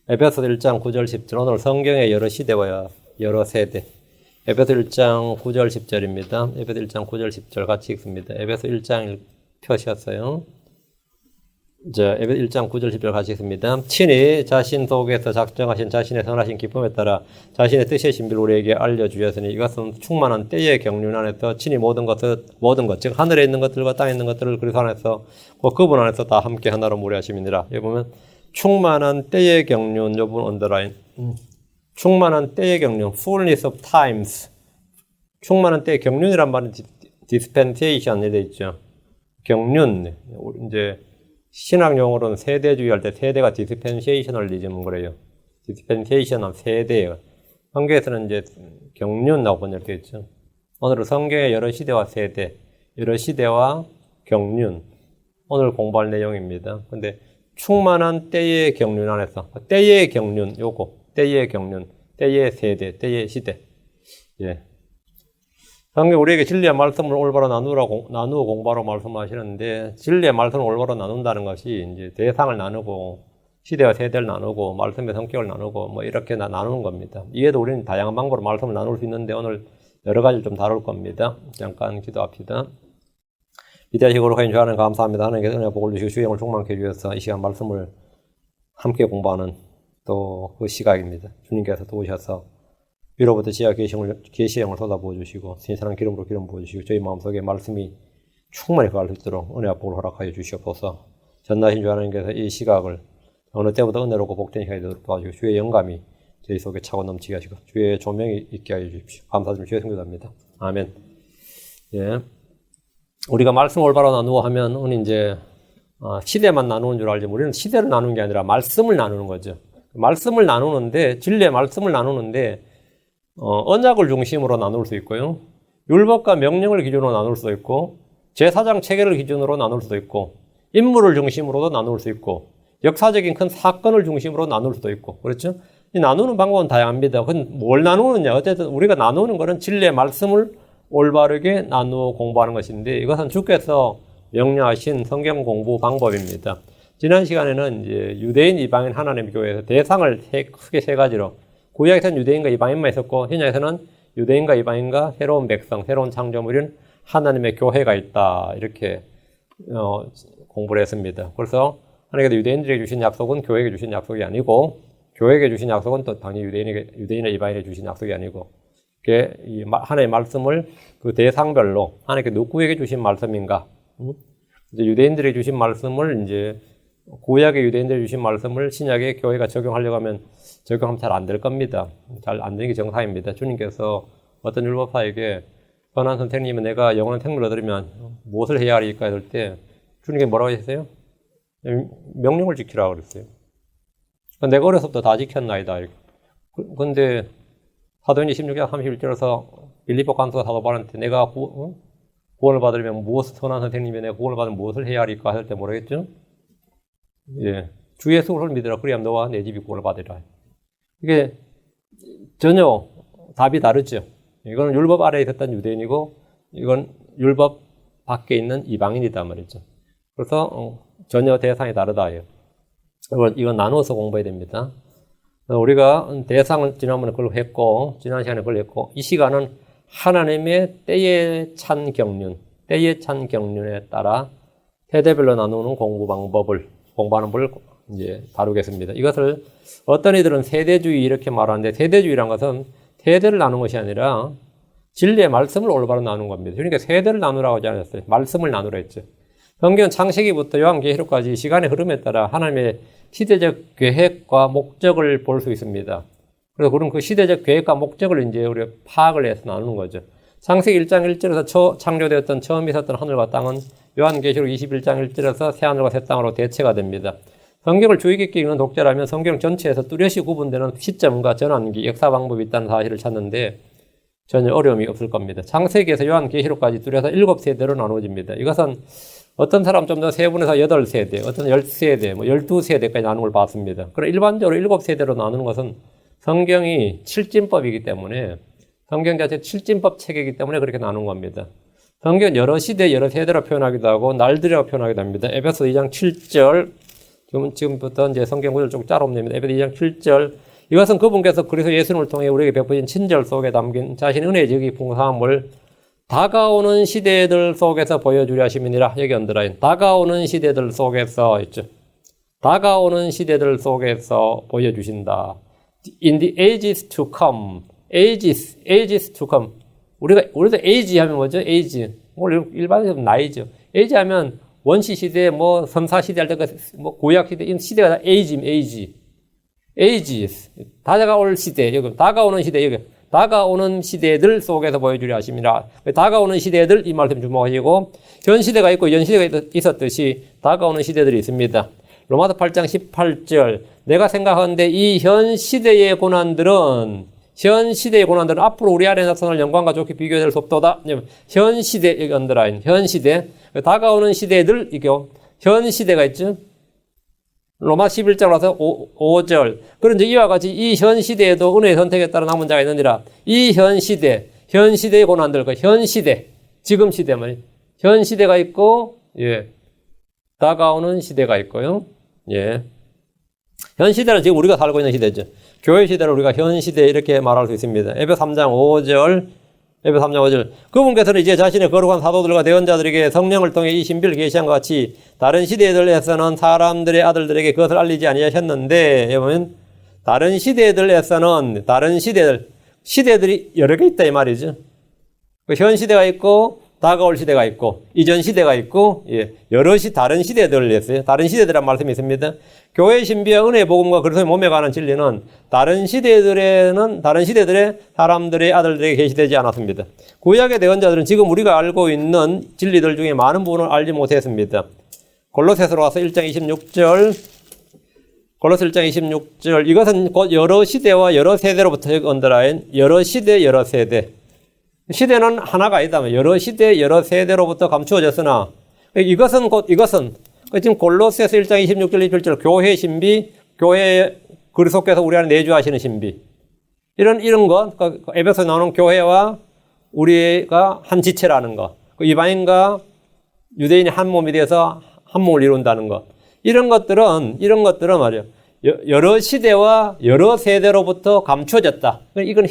에베소 1장 9절 10절. 오늘 성경의 여러 시대와 여러 세대. 에베소 1장 9절 10절입니다. 에베소 1장 9절 10절 같이 읽습니다. 에베소 1장 표시였어요. 자, 에베소 1장 9절 10절 같이 읽습니다. 친히 자신 속에서 작정하신 자신의 선하신 기쁨에 따라 자신의 뜻의 신비를 우리에게 알려주셨으니 이것은 충만한 때의 경륜 안에서 친히 모든 것, 즉 하늘에 있는 것들과 땅에 있는 것들을 그리스도 안에서 그분 안에서 다 함께 하나로 무리하심이니라. 여기 보면 충만한 때의 경륜, 여러분 언더라인. 충만한 때의 경륜, fullness of times. 충만한 때의 경륜이란 말은 dispensation이 되어 있죠. 경륜, 이제 신학 용어로는 세대주의 할 때 세대가 dispensationalism 그래요. dispensation은 세대예요. 성경에서는 이제 경륜이라고 번역되어 있죠. 오늘은 성경의 여러 시대와 세대, 여러 시대와 경륜. 오늘 공부할 내용입니다. 근데 충만한 때의 경륜 안에서 때의 경륜 요거 때의 경륜, 때의 세대, 때의 시대. 예. 성경 우리에게 진리의 말씀을 올바로 나누어 공부하라고 말씀하시는데, 진리의 말씀을 올바로 나눈다는 것이 이제 대상을 나누고, 시대와 세대를 나누고, 말씀의 성격을 나누고, 뭐 이렇게 나누는 겁니다. 이에도 우리는 다양한 방법으로 말씀을 나눌 수 있는데, 오늘 여러 가지를 좀 다룰 겁니다. 잠깐 기도합시다. 위대하시고 거룩하신 주 하나님 감사합니다. 하나님께서 은혜 복을 주시고 주의 영을 충만케 해주셔서 이 시간 말씀을 함께 공부하는 또 그 시각입니다. 주님께서 도우셔서 위로부터 지하 계시의 영을 쏟아부어 주시고 신선한 기름으로 기름 부어 주시고 저희 마음속에 말씀이 충만히 거할 수 있도록 은혜와 복을 허락하여 주시옵소서. 전나신 주 하나님께서 이 시각을 어느 때보다 은혜롭고 복된 시간이 되도록 도와주시고 주의 영감이 저희 속에 차고 넘치게 하시고 주의 조명이 있게 하여 주십시오. 감사드리며 주의 성교합니다. 아멘. 예. 우리가 말씀 올바로 나누어 하면 이제 시대만 나누는 줄 알지 우리는 시대를 나누는 게 아니라 말씀을 나누는 거죠. 말씀을 나누는데 진리의 말씀을 나누는데 언약을 중심으로 나눌 수 있고요. 율법과 명령을 기준으로 나눌 수도 있고 제사장 체계를 기준으로 나눌 수도 있고 인물을 중심으로도 나눌 수 있고 역사적인 큰 사건을 중심으로 나눌 수도 있고 그렇죠? 이 나누는 방법은 다양합니다. 그건 뭘 나누느냐? 어쨌든 우리가 나누는 것은 진리의 말씀을 올바르게 나누어 공부하는 것인데 이것은 주께서 명령하신 성경 공부 방법입니다. 지난 시간에는 이제 유대인, 이방인, 하나님의 교회에서 대상을 크게 세 가지로 구약에서는 유대인과 이방인만 있었고 현장에서는 유대인과 이방인과 새로운 백성, 새로운 창조물인 하나님의 교회가 있다 이렇게 공부를 했습니다. 그래서 하나님께서 유대인들에게 주신 약속은 교회에게 주신 약속이 아니고 교회에게 주신 약속은 또 당연히 유대인이나 이방인에게 주신 약속이 아니고 이 하나님의 말씀을 그 대상별로 하나님께 누구에게 주신 말씀인가? 이제 유대인들에게 주신 말씀을 이제 구약의 유대인들에게 주신 말씀을 신약의 교회가 적용하려고 하면 적용하면 잘 안 될 겁니다. 잘 안 되는 게 정상입니다. 주님께서 어떤 율법사에게 선한 선생님은 내가 영원한 생명을 얻으려면 무엇을 해야 할까 할 때 주님께서 뭐라고 하셨어요? 명령을 지키라고 그랬어요. 내가 어려서부터 다 지켰나이다. 그런데 사도행전 16장 31절에서 빌립보 간수가 사도 바울한테 내가 구원을 받으려면 선한 선생님이 내가 구원을 받으면 무엇을 해야 할까 할 때 뭐라겠죠? 예, 주 예수를 믿으라. 그래야 너와 내 집이 구원을 받으리라. 이게 전혀 답이 다르죠. 이건 율법 아래에 있었던 유대인이고 이건 율법 밖에 있는 이방인이다 말이죠. 그래서 전혀 대상이 다르다. 이건 나누어서 공부해야 됩니다. 우리가 대상을 지난번에 그걸 했고 지난 시간에 그걸 했고 이 시간은 하나님의 때에 찬 경륜에 따라 세대별로 나누는 공부 방법을 공부하는 법을 이제 다루겠습니다. 이것을 어떤 이들은 세대주의 이렇게 말하는데 세대주의란 것은 세대를 나누는 것이 아니라 진리의 말씀을 올바로 나누는 겁니다. 그러니까 세대를 나누라고 하지 않았어요. 말씀을 나누라 했죠. 성경 창세기부터 요한계시록까지 시간의 흐름에 따라 하나님의 시대적 계획과 목적을 볼 수 있습니다. 그래서 그럼 그 시대적 계획과 목적을 이제 우리가 파악을 해서 나누는 거죠. 창세기 1장 1절에서 창조되었던 처음 있었던 하늘과 땅은 요한계시록 21장 1절에서 새 하늘과 새 땅으로 대체가 됩니다. 성경을 주의 깊게 읽는 독자라면 성경 전체에서 뚜렷이 구분되는 시점과 전환기, 역사 방법이 있다는 사실을 찾는데 전혀 어려움이 없을 겁니다. 창세기에서 요한계시록까지 뚜렷해서 7세대로 나누어집니다. 이것은 어떤 사람 좀 더 세분해서 8세대, 어떤 10세대, 12세대까지 나누는 걸 봤습니다. 그럼 일반적으로 7세대로 나누는 것은 성경이 칠진법이기 때문에 성경 자체 칠진법 체계이기 때문에 그렇게 나누는 겁니다. 성경 여러 시대, 여러 세대로 표현하기도 하고 날들이라고 표현하기도 합니다. 에베소 2장 7절 지금부터 이제 성경 구절 쭉 짜옵니다. 에베소 2장 7절. 이것은 그분께서 그리스도 예수님을 통해 우리에게 베푸신 친절 속에 담긴 자신의 은혜의 지극히 풍성함을 다가오는 시대들 속에서 보여주려 하심이니라. 여기 언더라인. 다가오는 시대들 속에서 있죠. 다가오는 시대들 속에서 보여주신다. In the ages to come. ages to come. 우리도 age 하면 뭐죠? age. 일반적으로 나이죠. age 하면 원시 시대, 뭐 선사 시대 할 때, 뭐 구약 시대, 이 시대가 다 age. ages. 다가올 시대, 여기 다가오는 시대, 여기 다가오는 시대들 속에서 보여주려 하십니다. 다가오는 시대들 이 말씀 주목하시고 현 시대가 있고 연 시대가 있었듯이 다가오는 시대들이 있습니다. 로마서 8장 18절. 내가 생각하는데 이 현 시대의 고난들은 앞으로 우리 안에 나타날 영광과 좋게 비교될 수 없도다. 현 시대, 여기 언더라인. 현 시대. 다가오는 시대들, 이게 현 시대가 있죠. 로마 11장 와서 5절. 그런데 이와 같이 이 현 시대에도 은혜의 선택에 따라 남은 자가 있느니라. 이 현 시대의 고난들, 현 시대, 지금 시대 말이에요. 현 시대가 있고, 예. 다가오는 시대가 있고요. 예. 현 시대는 지금 우리가 살고 있는 시대죠. 교회 시대를 우리가 현 시대 이렇게 말할 수 있습니다. 에베소 3장 5절. 그분께서는 이제 자신의 거룩한 사도들과 대언자들에게 성령을 통해 이 신비를 계시한 것 같이 다른 시대들에서는 사람들의 아들들에게 그것을 알리지 아니하셨는데, 보면 다른 시대들에서는 시대들이 여러 개 있다 이 말이죠. 현 시대가 있고 다가올 시대가 있고 이전 시대가 있고, 예, 다른 시대들을 했어요. 다른 시대들이란 말씀이 있습니다. 교회의 신비와 은혜의 복음과 그리스도의 몸에 관한 진리는 다른 시대들의 사람들의 아들들에게 계시되지 않았습니다. 구약의 대언자들은 지금 우리가 알고 있는 진리들 중에 많은 부분을 알지 못했습니다. 골로새서로 와서 1장 26절. 이것은 곧 여러 시대와 여러 세대로부터 언더라인. 여러 시대, 여러 세대. 시대는 하나가 아니다. 여러 시대, 여러 세대로부터 감추어졌으나 이것은 지금 골로새서 1장 26절, 27절 교회의 신비, 교회 그리스도께서 우리 안에 내주하시는 신비. 이런 것, 에베소에 나오는 교회와 우리가 한 지체라는 것. 이방인과 유대인이 한 몸이 되어서 한 몸을 이룬다는 것. 이런 것들은 말이에요. 여러 시대와 여러 세대로부터 감추어졌다. 이건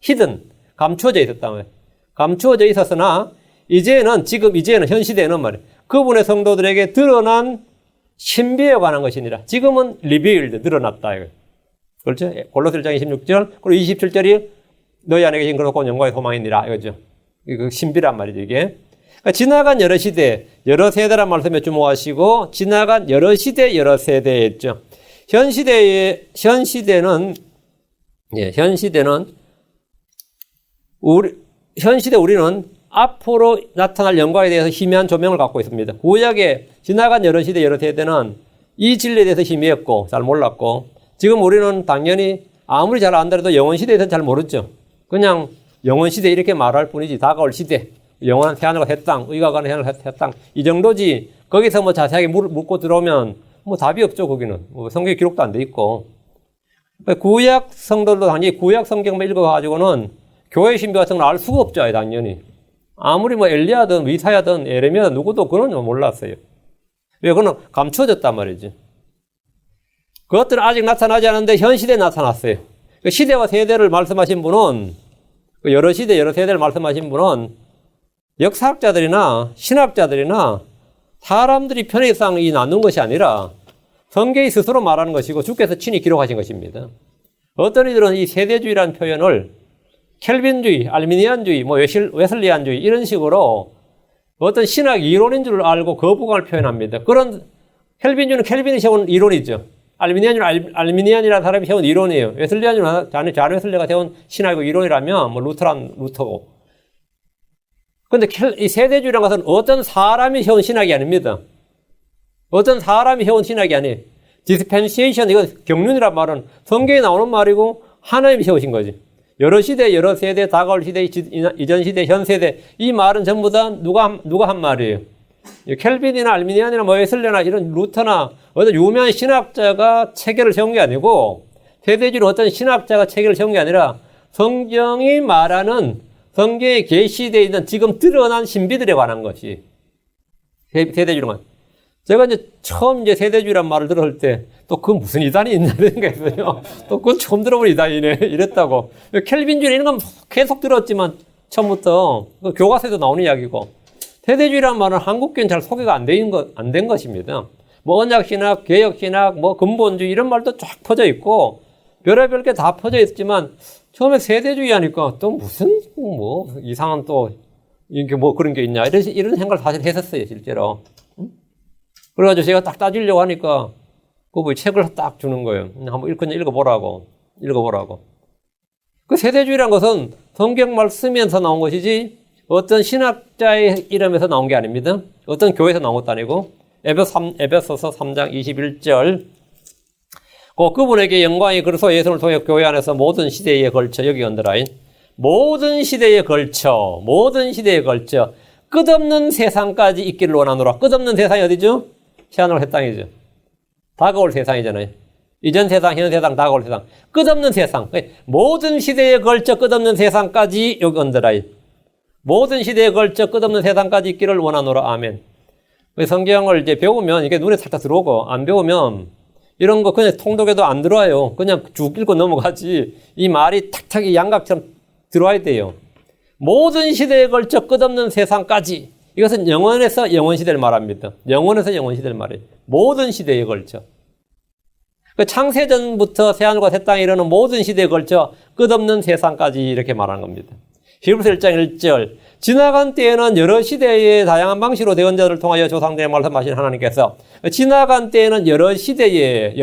히든. 감추어져 있었단 말이에요. 감추어져 있었으나, 이제는 현 시대에는 말이에요. 그분의 성도들에게 드러난 신비에 관한 것이니라. 지금은 revealed, 드러났다. 이거. 그렇죠? 골로새 1장 26절, 그리고 27절이 너희 안에 계신 그렇고 영광의 소망이니라. 이거죠. 이거 신비란 말이죠, 이게. 그러니까 지나간 여러 시대, 여러 세대란 말씀에 주목하시고, 지나간 여러 시대, 여러 세대에 있죠. 현 시대는 우리는 앞으로 나타날 영광에 대해서 희미한 조명을 갖고 있습니다. 구약의 지나간 여러 시대, 여러 세대는 이 진리에 대해서 희미했고 잘 몰랐고, 지금 우리는 당연히 아무리 잘 안더라도 영원 시대에 대해서 잘 모르죠. 그냥 영원 시대 이렇게 말할 뿐이지, 다가올 시대, 영원한 새하늘과 새 땅, 의가 가는 새하늘과 새 땅, 이 정도지. 거기서 뭐 자세하게 묻고 들어오면 뭐 답이 없죠. 거기는 뭐 성경에 기록도 안 돼 있고. 구약 성도들도 당연히 구약 성경만 읽어가지고는 교회의 신비 같은 걸 알 수가 없죠, 당연히. 아무리 뭐 엘리야든 이사야든 예레미야든 누구도 그건 몰랐어요. 왜? 그건 감춰졌단 말이지. 그것들은 아직 나타나지 않았는데 현 시대에 나타났어요. 그 시대와 세대를 말씀하신 분은, 여러 시대, 여러 세대를 말씀하신 분은 역사학자들이나 신학자들이나 사람들이 편의상 나눈 것이 아니라 성경이 스스로 말하는 것이고 주께서 친히 기록하신 것입니다. 어떤 이들은 이 세대주의라는 표현을 켈빈주의, 알미니안주의, 웨슬리안주의 이런 식으로 어떤 신학 이론인 줄 알고 거부감을 표현합니다. 그런 켈빈주의는 켈빈이 세운 이론이죠. 알미니안주의는 알미니안이라는 사람이 세운 이론이에요. 웨슬리안주의는 잔 웨슬리가 세운 신학의 이론이라면 뭐 루터고. 그런데 이 세대주의라는 것은 어떤 사람이 세운 신학이 아닙니다. 어떤 사람이 해온 신학이 아니에요. 디스펜시에이션, 이건 경륜이란 말은 성경에 나오는 말이고 하나님이 세우신 거지. 여러 시대, 여러 세대, 다가올 시대, 이전 시대, 현 세대, 이 말은 전부 다 누가 한 말이에요. 켈빈이나 알미니안이나 뭐 웨슬레나 이런 루터나 어떤 유명한 신학자가 체계를 세운 게 아니고, 세대주의는 어떤 신학자가 체계를 세운 게 아니라 성경이 말하는, 성경에 계시되어 있는 지금 드러난 신비들에 관한 것이 세대주의는. 제가 이제 처음 이제 세대주의란 말을 들었을 때 또 그 무슨 이단이 있냐는 생각했어요. 또 그건 처음 들어본 이단이네. 이랬다고. 켈빈주의 이런 건 계속 들었지만 처음부터 그 교과서에도 나오는 이야기고 세대주의란 말은 한국교회는 잘 소개가 안 된 것입니다. 뭐 언약신학, 개혁신학, 뭐 근본주의 이런 말도 쫙 퍼져 있고 별의별 게 다 퍼져 있지만 처음에 세대주의 하니까 또 무슨 뭐 이상한 또 이게 뭐 그런 게 있냐 이런 생각을 사실 했었어요 실제로. 그래가지고 제가 딱 따지려고 하니까 그 책을 딱 주는 거예요. 한번 그냥 읽어보라고. 그 세대주의란 것은 성경말 쓰면서 나온 것이지 어떤 신학자의 이름에서 나온 게 아닙니다. 어떤 교회에서 나온 것도 아니고 에베소서 3장 21절 그분에게 영광이 그리스도 예수를 통해 교회 안에서 모든 시대에 걸쳐 여기 언더라인 모든 시대에 걸쳐 끝없는 세상까지 있기를 원하노라. 끝없는 세상이 어디죠? 시한으로 새 땅이죠. 다가올 세상이잖아요. 이전 세상, 현 세상, 다가올 세상. 끝없는 세상. 모든 시대에 걸쳐 끝없는 세상까지 여기 언더라인. 모든 시대에 걸쳐 끝없는 세상까지 있기를 원하노라. 아멘. 성경을 이제 배우면 이게 눈에 살짝 들어오고 안 배우면 이런 거 그냥 통독에도 안 들어와요. 그냥 쭉 읽고 넘어가지. 이 말이 탁탁이 양각처럼 들어와야 돼요. 모든 시대에 걸쳐 끝없는 세상까지. 이것은 영원에서 영원시대를 말합니다. 영원에서 영원시대를 말해요. 모든 시대에 걸쳐. 창세전부터 새하늘과 새 땅에 이르는 모든 시대에 걸쳐 끝없는 세상까지 이렇게 말하는 겁니다. 히브리서 1장 1절 지나간 때에는 여러 시대의 다양한 방식으로 대언자들을 통하여 조상들의 말씀하신 하나님께서 지나간 때에는 여러 시대의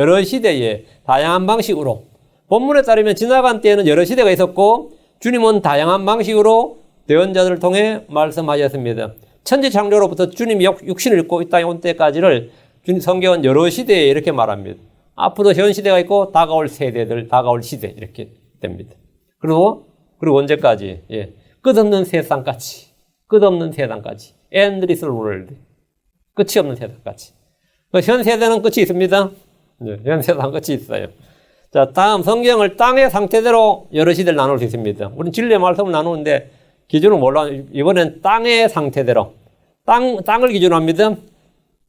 다양한 방식으로 본문에 따르면 지나간 때에는 여러 시대가 있었고 주님은 다양한 방식으로 대언자들을 통해 말씀하셨습니다. 천지창조로부터 주님이 육신을 입고 이 땅에 온 때까지를 성경은 여러 시대에 이렇게 말합니다. 앞으로 현 시대가 있고 다가올 세대들, 다가올 시대 이렇게 됩니다. 그리고 언제까지? 예. 끝없는 세상까지. endless world. 끝이 없는 세상까지. 현 세대는 끝이 있습니다. 네, 현 세대는 끝이 있어요. 자, 다음 성경을 땅의 상태대로 여러 시대를 나눌 수 있습니다. 우리는 진리의 말씀을 나누는데 기준은 몰라. 이번엔 땅의 상태대로. 땅을 기준으로 합니다.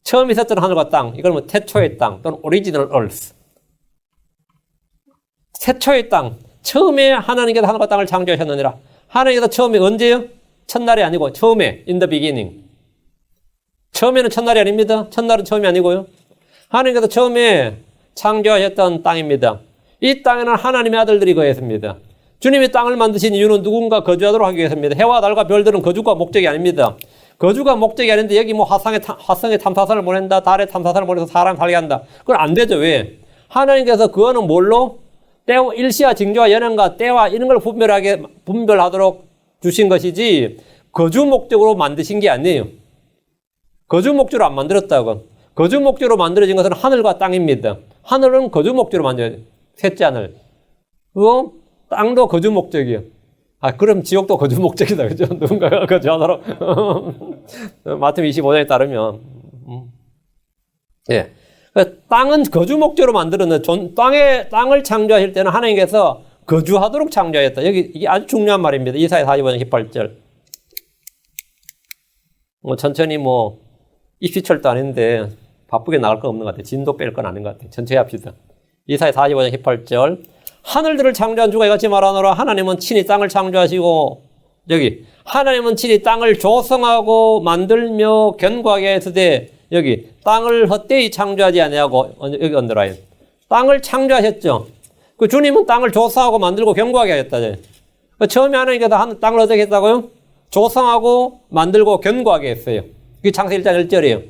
처음 있었던 하늘과 땅. 이걸 뭐 태초의 땅 또는 original earth. 태초의 땅. 처음에 하나님께서 하늘과 땅을 창조하셨느니라. 하나님께서 처음에 언제요? 첫날이 아니고 처음에 in the beginning. 처음에는 첫날이 아닙니다. 첫날은 처음이 아니고요. 하나님께서 처음에 창조하셨던 땅입니다. 이 땅에는 하나님의 아들들이 거했습니다. 주님이 땅을 만드신 이유는 누군가 거주하도록 하기 위해서입니다. 해와 달과 별들은 거주가 목적이 아닙니다. 거주가 목적이 아닌데 여기 뭐 화성에 탐사선을 보낸다. 달에 탐사선을 보내서 사람 살게 한다. 그건 안 되죠. 왜? 하나님께서 그거는 뭘로? 때와 일시와 징조와 연행과 때와 이런 걸 분별하도록 주신 것이지 거주 목적으로 만드신 게 아니에요. 거주 목적으로 안 만들었다고. 거주 목적으로 만들어진 것은 하늘과 땅입니다. 하늘은 거주 목적으로 만들어요. 셋째 하늘. 그거 땅도 거주 목적이에요. 아, 그럼 지옥도 거주 목적이다. 그죠? 누군가가 거주하도록. 마태복음 25장에 따르면. 예. 땅은 거주 목적으로 만들었는데, 땅을 창조하실 때는 하나님께서 거주하도록 창조하였다. 이게 아주 중요한 말입니다. 이사야 45장 18절. 천천히 입시철도 아닌데, 바쁘게 나갈 건 없는 것 같아요. 진도 뺄 건 아닌 것 같아요. 천천히 합시다. 이사야 45장 18절. 하늘들을 창조한 주가 이같이 말하노라. 하나님은 친히 땅을 창조하시고 하나님은 친히 땅을 조성하고 만들며 견고하게 했으되 땅을 헛되이 창조하지 아니하고 여기 언더라인. 땅을 창조하셨죠. 그 주님은 땅을 조성하고 만들고 견고하게 하셨다. 처음에 하나님께서 땅을 어떻게 했다고요? 조성하고 만들고 견고하게 했어요. 그게 창세기 1장 1절이에요.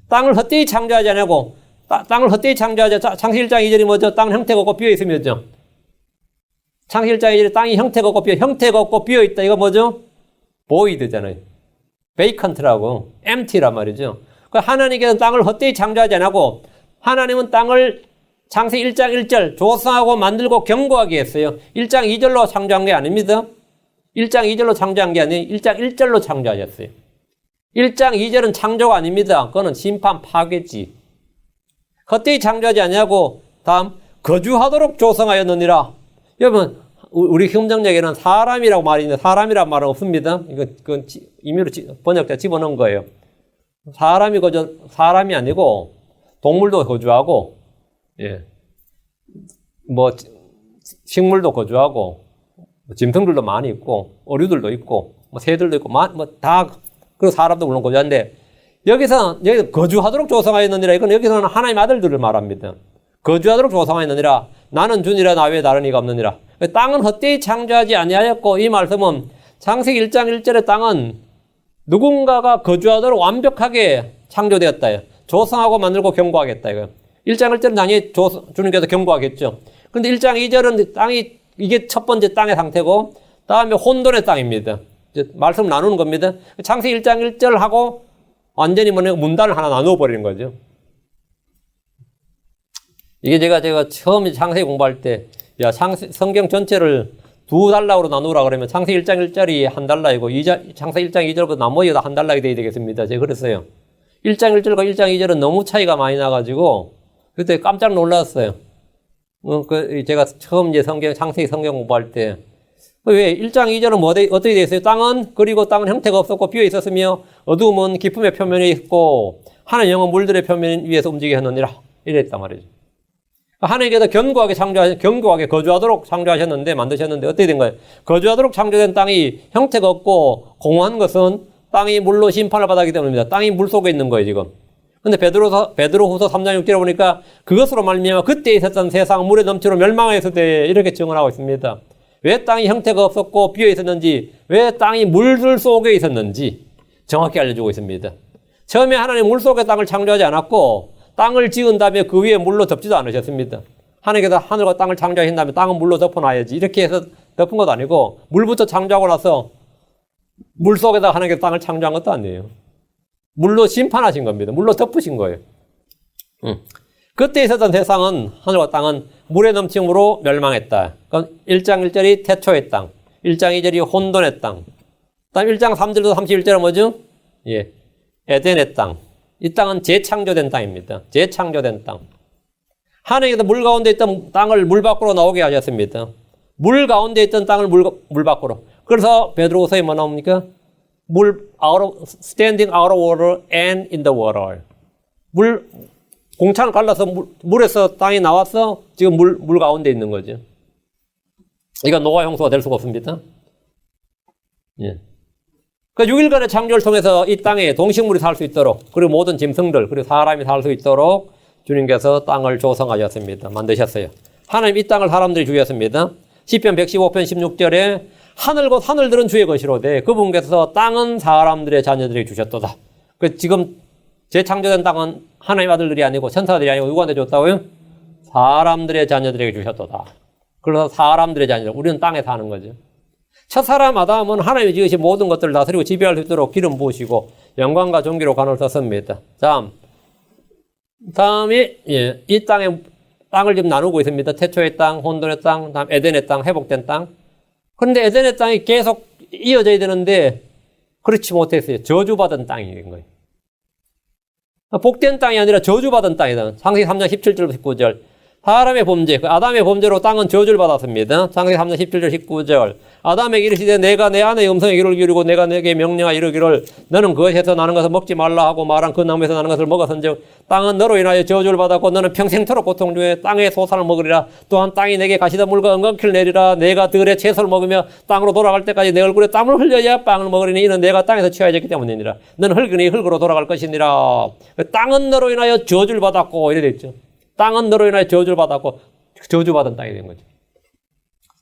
땅을 헛되이 창조하지 아니하고 땅을 헛되이 창조하지. 창세기 1장 2절이 뭐죠? 땅은 형태가 없고 비어있으면죠. 창세기 1장 2절에 땅이 형태가 없고 비어있다. 이거 뭐죠? void잖아요. vacant라고. empty란 말이죠. 하나님께서는 땅을 헛되이 창조하지 않고 하나님은 땅을 창세기 1장 1절 조성하고 만들고 견고하게 했어요. 1장 2절로 창조한 게 아닙니다. 1장 2절로 창조한 게 아니에요. 1장 1절로 창조하셨어요. 1장 2절은 창조가 아닙니다. 그거는 심판 파괴지. 헛되이 창조하지 아니하고 다음 거주하도록 조성하였느니라. 여러분 우리 흉정역에는 사람이라고 말이 있는데 사람이라는 말은 없습니다. 그건 임의로 번역자 집어넣은 거예요. 사람이 아니고 동물도 거주하고, 예. 뭐, 식물도 거주하고, 짐승들도 많이 있고, 어류들도 있고, 뭐, 새들도 있고, 그리고 사람도 물론 거주하는데, 여기 거주하도록 조성하였느니라. 이건 여기서는 하나님 아들들을 말합니다. 거주하도록 조성하였느니라. 나는 주니라 나 외에 다른 이가 없느니라. 땅은 헛되이 창조하지 아니하였고, 이 말씀은 창세기 1장 1절의 땅은 누군가가 거주하도록 완벽하게 창조되었다. 조성하고 만들고 경고하겠다. 1장 1절은 당연히 주님께서 경고하겠죠. 근데 1장 2절은 땅이, 이게 첫 번째 땅의 상태고, 다음에 혼돈의 땅입니다. 말씀 나누는 겁니다. 창세기 1장 1절하고 완전히 문단을 하나 나누어 버리는 거죠. 이게 제가 처음 창세기 공부할 때, 성경 전체를 두 단락으로 나누라 그러면 창세기 1장 1절이 한 단락이고, 창세기 1장 2절보다 나머지가 한 단락이 돼야 되겠습니다. 제가 그랬어요. 1장 1절과 1장 2절은 너무 차이가 많이 나가지고, 그때 깜짝 놀랐어요. 제가 처음 창세기 성경 공부할 때, 왜 1장 2절은 어떻게 되어 있어요? 그리고 땅은 형태가 없었고 비어 있었으며 어두움은 깊음의 표면에 있고 하늘 영은 물들의 표면 위에서 움직이게 하느니라. 이랬단 말이죠. 하나님께서 견고하게 거주하도록 만드셨는데 어떻게 된 거예요? 거주하도록 창조된 땅이 형태가 없고 공허한 것은 땅이 물로 심판을 받았기 때문입니다. 땅이 물 속에 있는 거예요, 지금. 근데 베드로후서 3장 6절에 보니까 그것으로 말미암아 그때 있었던 세상 물의 넘치로 멸망하였으되 이렇게 증언하고 있습니다. 왜 땅이 형태가 없었고 비어 있었는지, 왜 땅이 물들 속에 있었는지 정확히 알려주고 있습니다. 처음에 하나님 물 속에 땅을 창조하지 않았고 땅을 지은 다음에 그 위에 물로 덮지도 않으셨습니다. 하나님께서 하늘과 땅을 창조하신 다음에 땅은 물로 덮어놔야지 이렇게 해서 덮은 것도 아니고 물부터 창조하고 나서 물 속에다 하나님께서 땅을 창조한 것도 아니에요. 물로 심판하신 겁니다. 물로 덮으신 거예요. 그때 있었던 세상은, 하늘과 땅은 물의 넘침으로 멸망했다. 그럼 1장 1절이 태초의 땅, 1장 2절이 혼돈의 땅, 다음 1장 3절도 31절은 뭐죠? 예, 에덴의 땅. 이 땅은 재창조된 땅입니다. 재창조된 땅. 하나님께서 물 가운데 있던 땅을 물 밖으로 나오게 하셨습니다. 물 가운데 있던 땅을 물 밖으로. 그래서 베드로후서에 뭐 나옵니까? standing out of water and in the water. 공창을 갈라서 물에서 땅이 나와서 지금 물 가운데 있는 거죠. 이건 노아 형수가 될 수가 없습니다. 예. 그러니까 6일간의 창조를 통해서 이 땅에 동식물이 살 수 있도록, 그리고 모든 짐승들, 그리고 사람이 살 수 있도록 주님께서 땅을 조성하셨습니다. 만드셨어요. 하나님 이 땅을 사람들이 주셨습니다. 시편 115편 16절에 하늘 곧 하늘들은 주의 것이로되 그분께서 땅은 사람들의 자녀들에게 주셨도다. 지금 재창조된 땅은 하나님 아들들이 아니고 천사들이 아니고 누구한테 줬다고요? 사람들의 자녀들에게 주셨도다. 그래서 사람들의 자녀들, 우리는 땅에 사는 거죠. 첫사람 아담은 하나님이 지으신 모든 것들을 다스리고 지배할 수 있도록 기름 부으시고 영광과 존귀로 간을 썼습니다. 다음에 이 땅을 지금 나누고 있습니다. 태초의 땅, 혼돈의 땅, 다음 에덴의 땅, 회복된 땅. 그런데 에덴의 땅이 계속 이어져야 되는데 그렇지 못했어요. 저주받은 땅이 된 거예요. 복된 땅이 아니라 저주받은 땅이다. 창세기 3장 17절 19절. 사람의 범죄, 아담의 범죄로 땅은 저주를 받았습니다. 창세기 3장 17절 19절. 아담에게 이르시되 내가 내 아내의 음성에 귀를 기울이고 내가 내게 명령하여 이르기를 너는 그것에서 나는 것을 먹지 말라 하고 말한 그 나무에서 나는 것을 먹었은즉 땅은 너로 인하여 저주를 받았고 너는 평생토록 고통 중에 땅의 소산을 먹으리라. 또한 땅이 내게 가시던 물과 엉겅퀴를 내리라. 내가 들의 채소를 먹으며 땅으로 돌아갈 때까지 내 얼굴에 땀을 흘려야 빵을 먹으리니 이는 내가 땅에서 취하였기 때문이니라. 너는 흙이니 흙으로 돌아갈 것이니라. 땅은 너로 인하여 저주를 받았고 이래 됐죠. 땅은 너로 인하여 저주를 받았고 저주받은 땅이 된 거죠.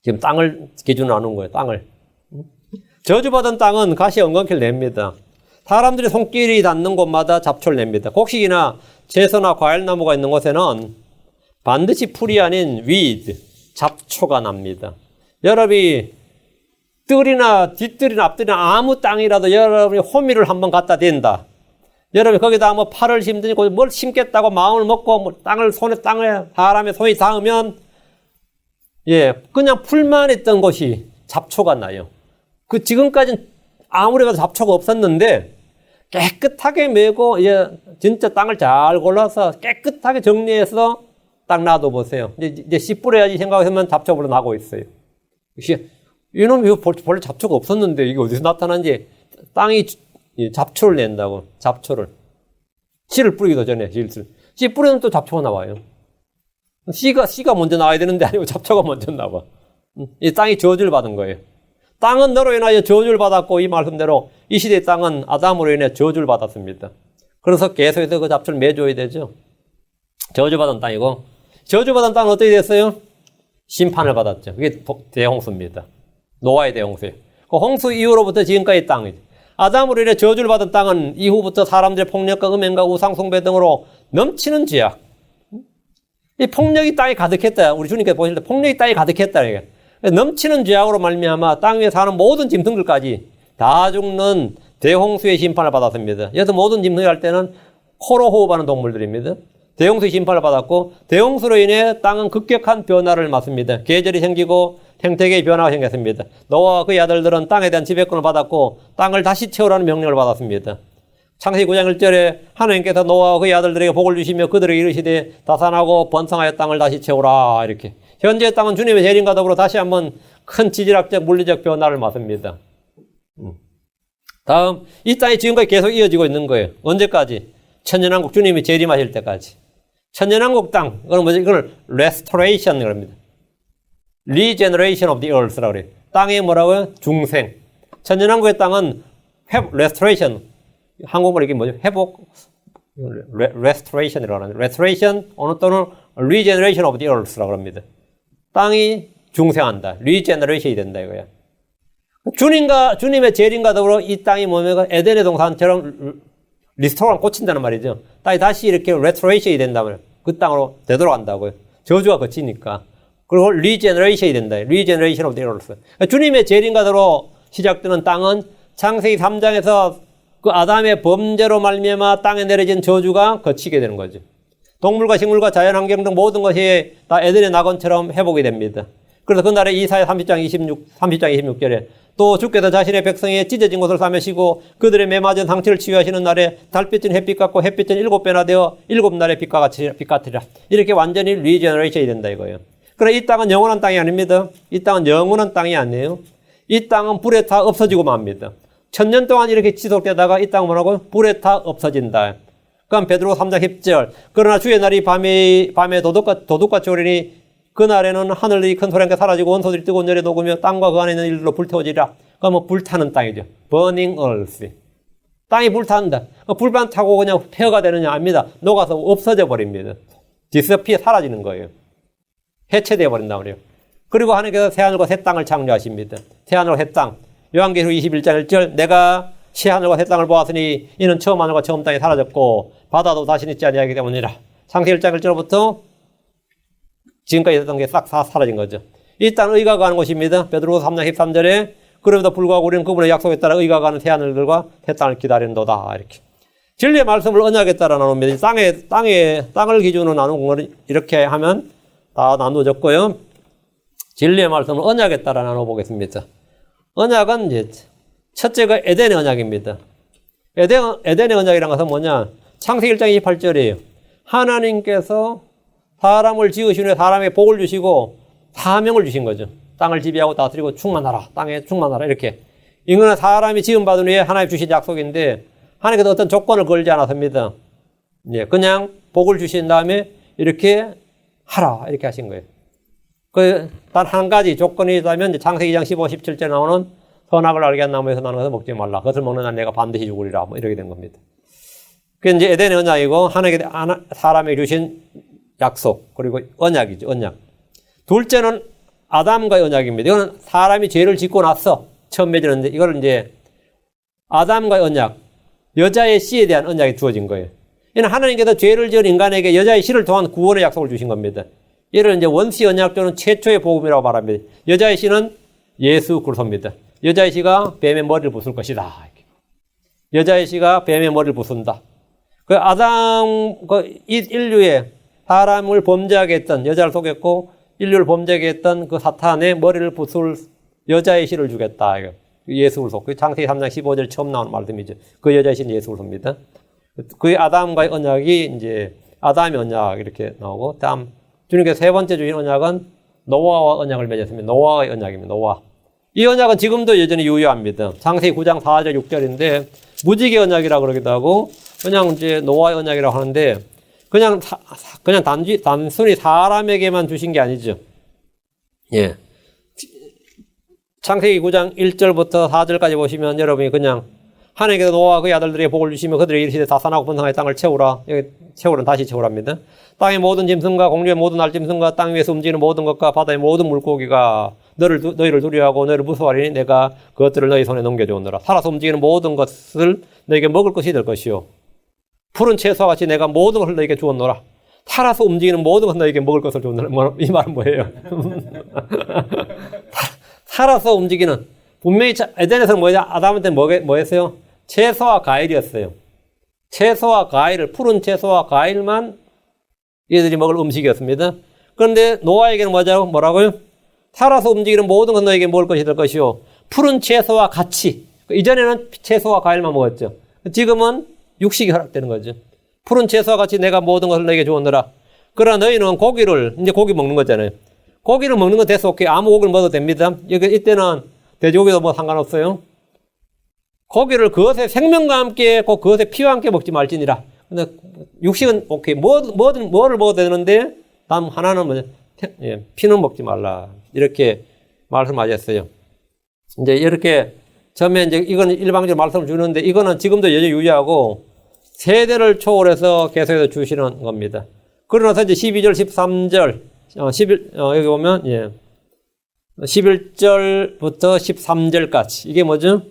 지금 땅을 기준으로 나눈 거예요. 땅을. 저주받은 땅은 가시 엉겅퀴를 냅니다. 사람들이 손길이 닿는 곳마다 잡초를 냅니다. 곡식이나 채소나 과일나무가 있는 곳에는 반드시 풀이 아닌 weed, 잡초가 납니다. 여러분이 뜰이나 뒷뜰이나 앞뜰이나 아무 땅이라도 여러분이 호미를 한번 갖다 댄다. 여러분 거기다 뭐 팔을 심든지 뭘 심겠다고 마음을 먹고 뭐 땅을 사람의 손이 닿으면 그냥 풀만 있던 곳이 잡초가 나요. 지금까지는 아무리 봐도 잡초가 없었는데 깨끗하게 메고 진짜 땅을 잘 골라서 깨끗하게 정리해서 딱 놔둬 보세요. 이제 씨 뿌려야지 생각하면 잡초가 나고 있어요. 이놈이 원래 잡초가 없었는데 이게 어디서 나타난지 땅이 잡초를 낸다고. 잡초를. 씨를 뿌리기도 전에 씨 뿌리면 또 잡초가 나와요. 씨가 먼저 나와야 되는데 아니고 잡초가 먼저 나와. 이 땅이 저주를 받은 거예요. 땅은 너로 인하여 저주를 받았고 이 말씀대로 이 시대의 땅은 아담으로 인해 저주를 받았습니다. 그래서 계속해서 그 잡초를 매줘야 되죠. 저주받은 땅이고 저주받은 땅은 어떻게 됐어요? 심판을 받았죠. 그게 대홍수입니다. 노아의 대홍수예요. 그 홍수 이후로부터 지금까지 땅이죠. 아담으로 인해 저주를 받은 땅은 이후부터 사람들의 폭력과 음행과 우상숭배 등으로 넘치는 죄악. 이 폭력이 땅에 가득했다. 우리 주님께서 보실 때 폭력이 땅에 가득했다. 이게. 넘치는 죄악으로 말미암아 땅 위에 사는 모든 짐승들까지 다 죽는 대홍수의 심판을 받았습니다. 여기서 모든 짐승이 할 때는 코로 호흡하는 동물들입니다. 대홍수의 심판을 받았고 대홍수로 인해 땅은 급격한 변화를 맞습니다. 계절이 생기고 생태계의 변화가 생겼습니다. 노아와 그의 아들들은 땅에 대한 지배권을 받았고 땅을 다시 채우라는 명령을 받았습니다. 창세기 9장 1절에 하나님께서 노아와 그의 아들들에게 복을 주시며 그들에게 이르시되 다산하고 번성하여 땅을 다시 채우라 이렇게. 현재 땅은 주님의 재림과 더불어 다시 한번 큰 지질학적 물리적 변화를 맞습니다. 다음 이 땅이 지금까지 계속 이어지고 있는 거예요. 언제까지? 천년왕국 주님이 재림하실 때까지. 천년왕국 땅, 그건 뭐지? 이걸 restoration이라고 합니다. regeneration of the earth라고 그래요. 땅이 뭐라고요? 중생. 천년왕국의 땅은 restoration. 한국말로 이게 뭐죠? 회복, restoration이라고 하는데, restoration 또는 regeneration of the earth라고 합니다. 땅이 중생한다. regeneration이 된다 이거야. 주님의 재림과 더불어 이 땅이 뭐냐면 에덴의 동산처럼 리스토어랑 꽂힌다는 말이죠. 땅이 다시 이렇게 restoration이 된다면 그 땅으로 되돌아간다고요. 저주가 거치니까. 그리고 regeneration이 된다. regeneration of the earth. 주님의 재림과 더불어 시작되는 땅은 창세기 3장에서 그 아담의 범죄로 말미암아 땅에 내려진 저주가 거치게 되는 거죠. 동물과 식물과 자연환경 등 모든 것이 다 에덴의 낙원처럼 회복이 됩니다. 그래서 그날에 이사야 30장 26절에 또 주께서 자신의 백성의 찢어진 곳을 싸매시고 그들의 매맞은 상처를 치유하시는 날에 달빛은 햇빛 같고 햇빛은 7배나 되어 7날의 빛과 같으리라. 이렇게 완전히 리제너레이션이 된다 이거예요. 그러나 이 땅은 영원한 땅이 아닙니다. 이 땅은 영원한 땅이 아니에요. 이 땅은 불에 타 없어지고 맙니다. 1000년 동안 이렇게 지속되다가 이 땅은 뭐라고? 불에 타 없어진다. 그럼 베드로 3장 10절. 그러나 주의 날이 밤에 도둑같이 오리니 그날에는 하늘이 큰 소리가 사라지고 원소들이 뜨거운 열에 녹으며 땅과 그 안에 있는 일들로 불태워지리라. 그러면 불타는 땅이죠. burning earth. 땅이 불탄다. 불만 타고 그냥 폐허가 되느냐? 아닙니다. 녹아서 없어져 버립니다. disappear 사라지는 거예요. 해체되어 버린단 말이에요. 그리고 하나님께서 새하늘과 새 땅을 창조하십니다. 새하늘과 새 땅. 요한계시록 21장 1절. 내가 새하늘과 새 땅을 보았으니 이는 처음 하늘과 처음 땅이 사라졌고 바다도 다시 있지 아니하기 때문이라. 창세기 1장 1절부터 지금까지 있었던 게 싹 사라진 거죠. 이 땅은 의가 가는 곳입니다. 베드로서 3장 13절에 그럼에도 불구하고 우리는 그분의 약속에 따라 의가 가는 새 하늘들과 새 땅을 기다린도다. 이렇게. 진리의 말씀을 언약에 따라 나눕니다. 땅을 기준으로 나누는 건 이렇게 하면 다 나누어졌고요. 진리의 말씀을 언약에 따라 나눠보겠습니다. 언약은 이제 첫째가 에덴의 언약입니다. 에덴의 언약이란 것은 뭐냐? 창세기 1장 28절이에요. 하나님께서 사람을 지으신 후에 사람에게 복을 주시고 사명을 주신 거죠. 땅을 지배하고 다스리고 충만하라. 땅에 충만하라. 이렇게. 이거는 사람이 지음받은 후에 하나님 주신 약속인데 하나님께서 어떤 조건을 걸지 않았습니다. 예, 그냥 복을 주신 다음에 이렇게 하라. 이렇게 하신 거예요. 단 한 가지 조건이 있다면 창세기 2장 15, 17절에 나오는 선악을 알게 한 나무에서 나는 것을 먹지 말라. 그것을 먹는 한 내가 반드시 죽으리라. 뭐 이렇게 된 겁니다. 그게 이제 에덴의 언약이고 하나님께 사람에게 주신 약속, 그리고 언약이죠, 언약. 둘째는 아담과의 언약입니다. 이거는 사람이 죄를 짓고 나서 처음 맺었는데, 이거를 이제 아담과의 언약, 여자의 씨에 대한 언약이 주어진 거예요. 이는 하나님께서 죄를 지은 인간에게 여자의 씨를 통한 구원의 약속을 주신 겁니다. 이를 이제 원시 언약 또는 최초의 복음이라고 말합니다. 여자의 씨는 예수 그리스도입니다. 여자의 씨가 뱀의 머리를 부술 것이다. 여자의 씨가 뱀의 머리를 부순다. 그 인류의 사람을 범죄하게 했던, 여자를 속였고 인류를 범죄하게 했던 그 사탄의 머리를 부술 여자의 씨를 주겠다. 예수 그리스도. 그 창세기 3장 15절 처음 나온 말씀이죠. 그 여자의 씨는 예수 그리스도입니다. 그 아담과의 언약이 이제 아담의 언약 이렇게 나오고, 다음 주님께서 세 번째 주신 언약은 노아와 언약을 맺었습니다. 노아의 언약입니다. 노아. 이 언약은 지금도 여전히 유효합니다. 창세기 9장 4절 6절인데 무지개 언약이라고 그러기도 하고 그냥 이제 노아의 언약이라고 하는데, 그냥 단순히 사람에게만 주신 게 아니죠. 예. 창세기 9장 1절부터 4절까지 보시면 여러분이 그냥 하나님께서 노아와 그의 아들들에게 복을 주시며 그들에게 이르시되 다산하고 번성하여 땅을 채우라. 여기 채우라는 다시 채우랍니다. 땅의 모든 짐승과 공중의 모든 알짐승과 땅 위에서 움직이는 모든 것과 바다의 모든 물고기가 너희를 두려워하고 너희를 무서워하리니 내가 그것들을 너희 손에 넘겨주오노라. 살아서 움직이는 모든 것을 너희에게 먹을 것이 될 것이요. 푸른 채소와 같이 내가 모든 것을 너희에게 주었노라. 살아서 움직이는 모든 것을 너희에게 먹을 것을 주었노라. 이 말은 뭐예요? 살아서 움직이는. 분명히 에덴에서는 아담한테 뭐 했어요? 채소와 과일이었어요. 채소와 과일을, 푸른 채소와 과일만 얘들이 먹을 음식이었습니다. 그런데 노아에게는 뭐라고요? 살아서 움직이는 모든 건 너에게 먹을 것이 될 것이요. 푸른 채소와 같이. 이전에는 채소와 과일만 먹었죠. 지금은 육식이 허락되는 거죠. 푸른 채소와 같이 내가 모든 것을 너에게 주었노라. 그러나 너희는 고기를, 이제 고기 먹는 거잖아요. 고기를 먹는 건 됐어. 오케이. 아무 고기를 먹어도 됩니다. 이때는 돼지고기도 뭐 상관없어요. 고기를 그것의 생명과 함께, 꼭 그것의 피와 함께 먹지 말지니라. 근데 육식은 오케이. 뭐를 먹어도 되는데, 다음 하나는 뭐냐. 피는 먹지 말라. 이렇게 말씀하셨어요. 이제 이렇게, 처음에 이제 이건 일방적으로 말씀을 주는데, 이거는 지금도 여전히 유지하고, 세대를 초월해서 계속해서 주시는 겁니다. 그러나서 이제 12절, 13절, 여기 보면, 예. 11절부터 13절까지. 이게 뭐죠?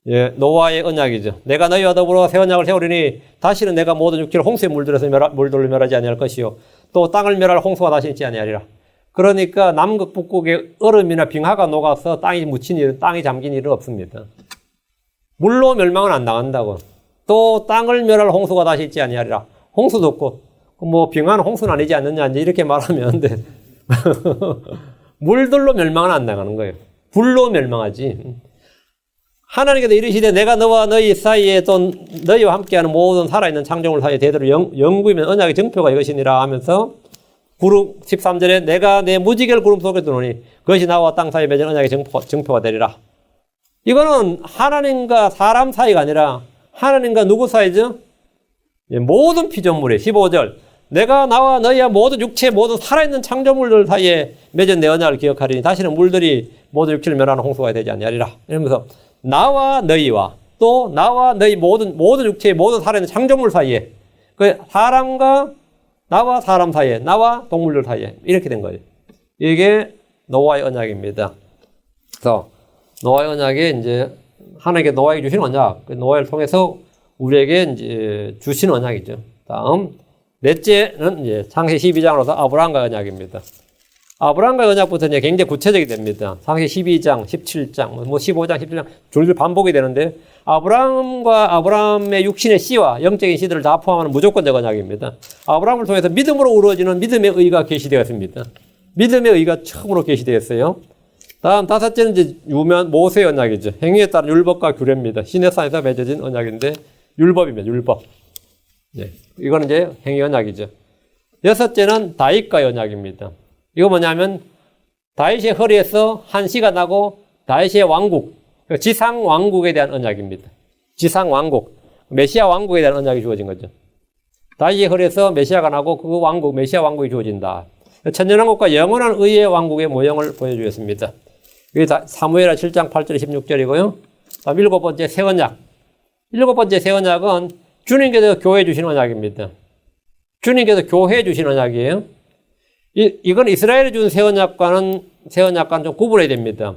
예, 노아의 언약이죠. 내가 너희와 더불어 새 언약을 세우리니 다시는 내가 모든 육체를 홍수에 물들여서 물들로 멸하지 아니할 것이요. 또 땅을 멸할 홍수가 다시 있지 아니하리라. 그러니까 남극 북극의 얼음이나 빙하가 녹아서 땅이 묻힌 일은, 땅이 잠긴 일은 없습니다. 물로 멸망은 안 당한다고. 또 땅을 멸할 홍수가 다시 있지 아니하리라. 홍수도 없고, 뭐 빙하는 홍수는 아니지 않느냐, 이제 이렇게 말하면 안 돼. 물들로 멸망은 안 당하는 거예요. 불로 멸망하지. 하나님께서 이르시되 내가 너와 너희 사이에 또 너희와 함께하는 모든 살아있는 창조물 사이에 대대로 영구이면 언약의 정표가 이것이니라 하면서 13절에 내가 내 무지개를 구름 속에 두노니 그것이 나와 땅 사이에 맺은 언약의 정표가 되리라. 이거는 하나님과 사람 사이가 아니라 하나님과 누구 사이죠? 모든 피조물이 15절 내가 나와 너희와 모든 육체 모든 살아있는 창조물들 사이에 맺은 내 언약을 기억하리니 다시는 물들이 모든 육체를 멸하는 홍수가 되지 아니하리라. 이러면서 나와 너희와 또 나와 너희 모든 육체의 모든 살아있는 창조물 사이에 그 사람과 나와 사람 사이에 나와 동물들 사이에 이렇게 된 거예요. 이게 노아의 언약입니다. 그래서 노아의 언약이 이제 하나님께 노아에게 주신 언약, 그 노아를 통해서 우리에게 이제 주신 언약이죠. 다음 넷째는 이제 창세기 12장으로서 아브라함과 언약입니다. 아브라함과 언약부터 이제 굉장히 구체적이 됩니다. 창세기 12장, 17장, 뭐 15장, 17장 줄줄 반복이 되는데 아브라함과 아브라함의 육신의 씨와 영적인 씨들을 다 포함하는 무조건적 언약입니다. 아브라함을 통해서 믿음으로 이루어지는 믿음의 의가 계시되었습니다. 믿음의 의가 처음으로 계시되었어요. 다음 다섯째는 이제 유명한 모세의 언약이죠. 행위에 따른 율법과 규례입니다. 시내산에서 맺어진 언약인데 율법입니다. 율법. 네. 이거는 이제 행위 언약이죠. 여섯째는 다윗과의 언약입니다. 이거 뭐냐면 다윗의 허리에서 한 씨가 나고 다윗의 왕국, 지상 왕국에 대한 언약입니다. 지상 왕국, 메시아 왕국에 대한 언약이 주어진 거죠. 다윗의 허리에서 메시아가 나고 그 왕국, 메시아 왕국이 주어진다. 천년왕국과 영원한 의의 왕국의 모형을 보여주었습니다. 이게 사무엘하 7장 8절 16절이고요. 다음 일곱 번째 새 언약. 일곱 번째 새 언약은 주님께서 교회 주신 언약입니다. 주님께서 교회 주신 언약이에요. 이건 이스라엘이 준 새 언약과는 좀 구분해야 됩니다.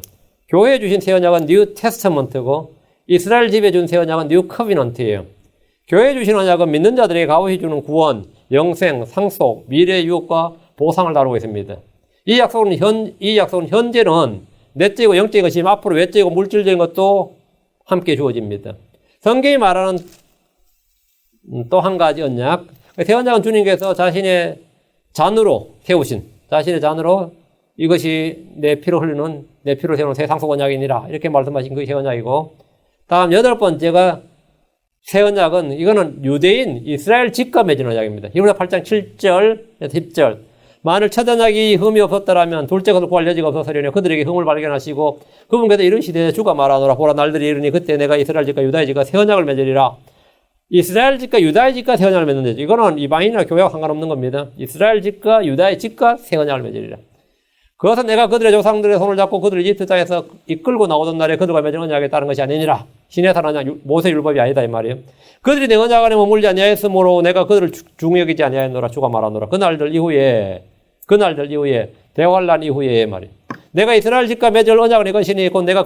교회에 주신 새 언약은 뉴 테스터먼트고 이스라엘 집에 준 새 언약은 뉴 커비넌트예요. 교회에 주신 언약은 믿는 자들에게 값없이 주는 구원, 영생, 상속, 미래의 유업과 보상을 다루고 있습니다. 이 약속은 현재는 내적이고 영적인 것이 앞으로 외적이고 물질적인 것도 함께 주어집니다. 성경이 말하는 또 한 가지 언약, 새 언약은 주님께서 자신의 잔으로 세우신, 자신의 잔으로 이것이 내 피로 세우는 새 상속 언약이니라 이렇게 말씀하신 그 새 언약이고, 다음 여덟 번째가 새 언약은 이거는 유대인 이스라엘 집과 맺은 언약입니다. 히브리서 8장 7절 10절 만일 첫 언약이 흠이 없었더라면 둘째 것을 구할 여지가 없었으려니 그들에게 흠을 발견하시고 그분께서 이르시되 주가 말하노라 보라 날들이 이르니 그때 내가 이스라엘 집과 유다의 집과 새 언약을 맺으리라. 이스라엘 집과 유다의 집과 새 언약을 맺는 데죠. 이거는 이방인이나 교회와 상관없는 겁니다. 이스라엘 집과 유다의 집과 새 언약을 맺으리라. 그것은 내가 그들의 조상들의 손을 잡고 그들을 이집트 땅에서 이끌고 나오던 날에 그들과 맺은 언약에 따른 것이 아니니라. 신의 산 언약, 모세 율법이 아니다 이 말이에요. 그들이 내 언약 안에 머물지 아니하였으므로 내가 그들을 중히 여기지 아니하였노라. 주가 말하노라. 그날들 이후에 대환란 이후에 말이에요. 내가 이스라엘 집과 맺을 언약을 내 것이니 곧 내가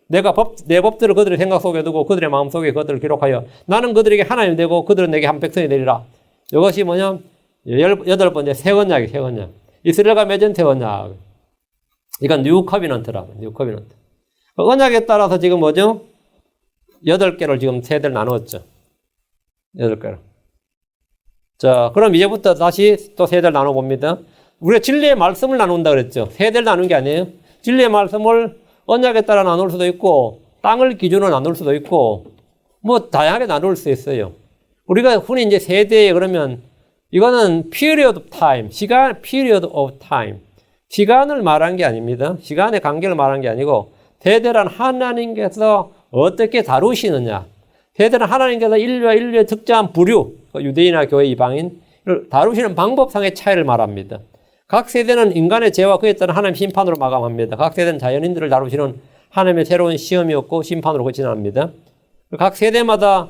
내 법들을 그들의 생각 속에 두고 그들의 마음 속에 그들을 기록하여 나는 그들에게 하나님 되고 그들은 내게 한 백성이 되리라. 이것이 뭐냐? 8번째 새 언약이 새 언약. 이스라엘과 맺은 새 언약. 이건 뉴 커비넌트라고. 뉴 커비넌트. 언약에 따라서 지금 뭐죠? 8개를 지금 세대를 나누었죠. 8개를. 자, 그럼 이제부터 다시 또 세대를 나눠봅니다. 우리가 진리의 말씀을 나눈다 그랬죠. 세대를 나눈 게 아니에요. 진리의 말씀을 언약에 따라 나눌 수도 있고 땅을 기준으로 나눌 수도 있고 뭐 다양하게 나눌 수 있어요. 우리가 흔히 이제 세대에 그러면 이거는 period of time, period of time. 시간을 말한 게 아닙니다. 시간의 간격을 말한 게 아니고 세대란 하나님께서 어떻게 다루시느냐. 세대란 하나님께서 인류와 인류의 특정한 부류, 유대인이나 교회 이방인을 다루시는 방법상의 차이를 말합니다. 각 세대는 인간의 죄와 그에 따른 하나님의 심판으로 마감합니다. 각 세대는 자연인들을 다루시는 하나님의 새로운 시험이었고 심판으로 끝이납니다. 각 세대마다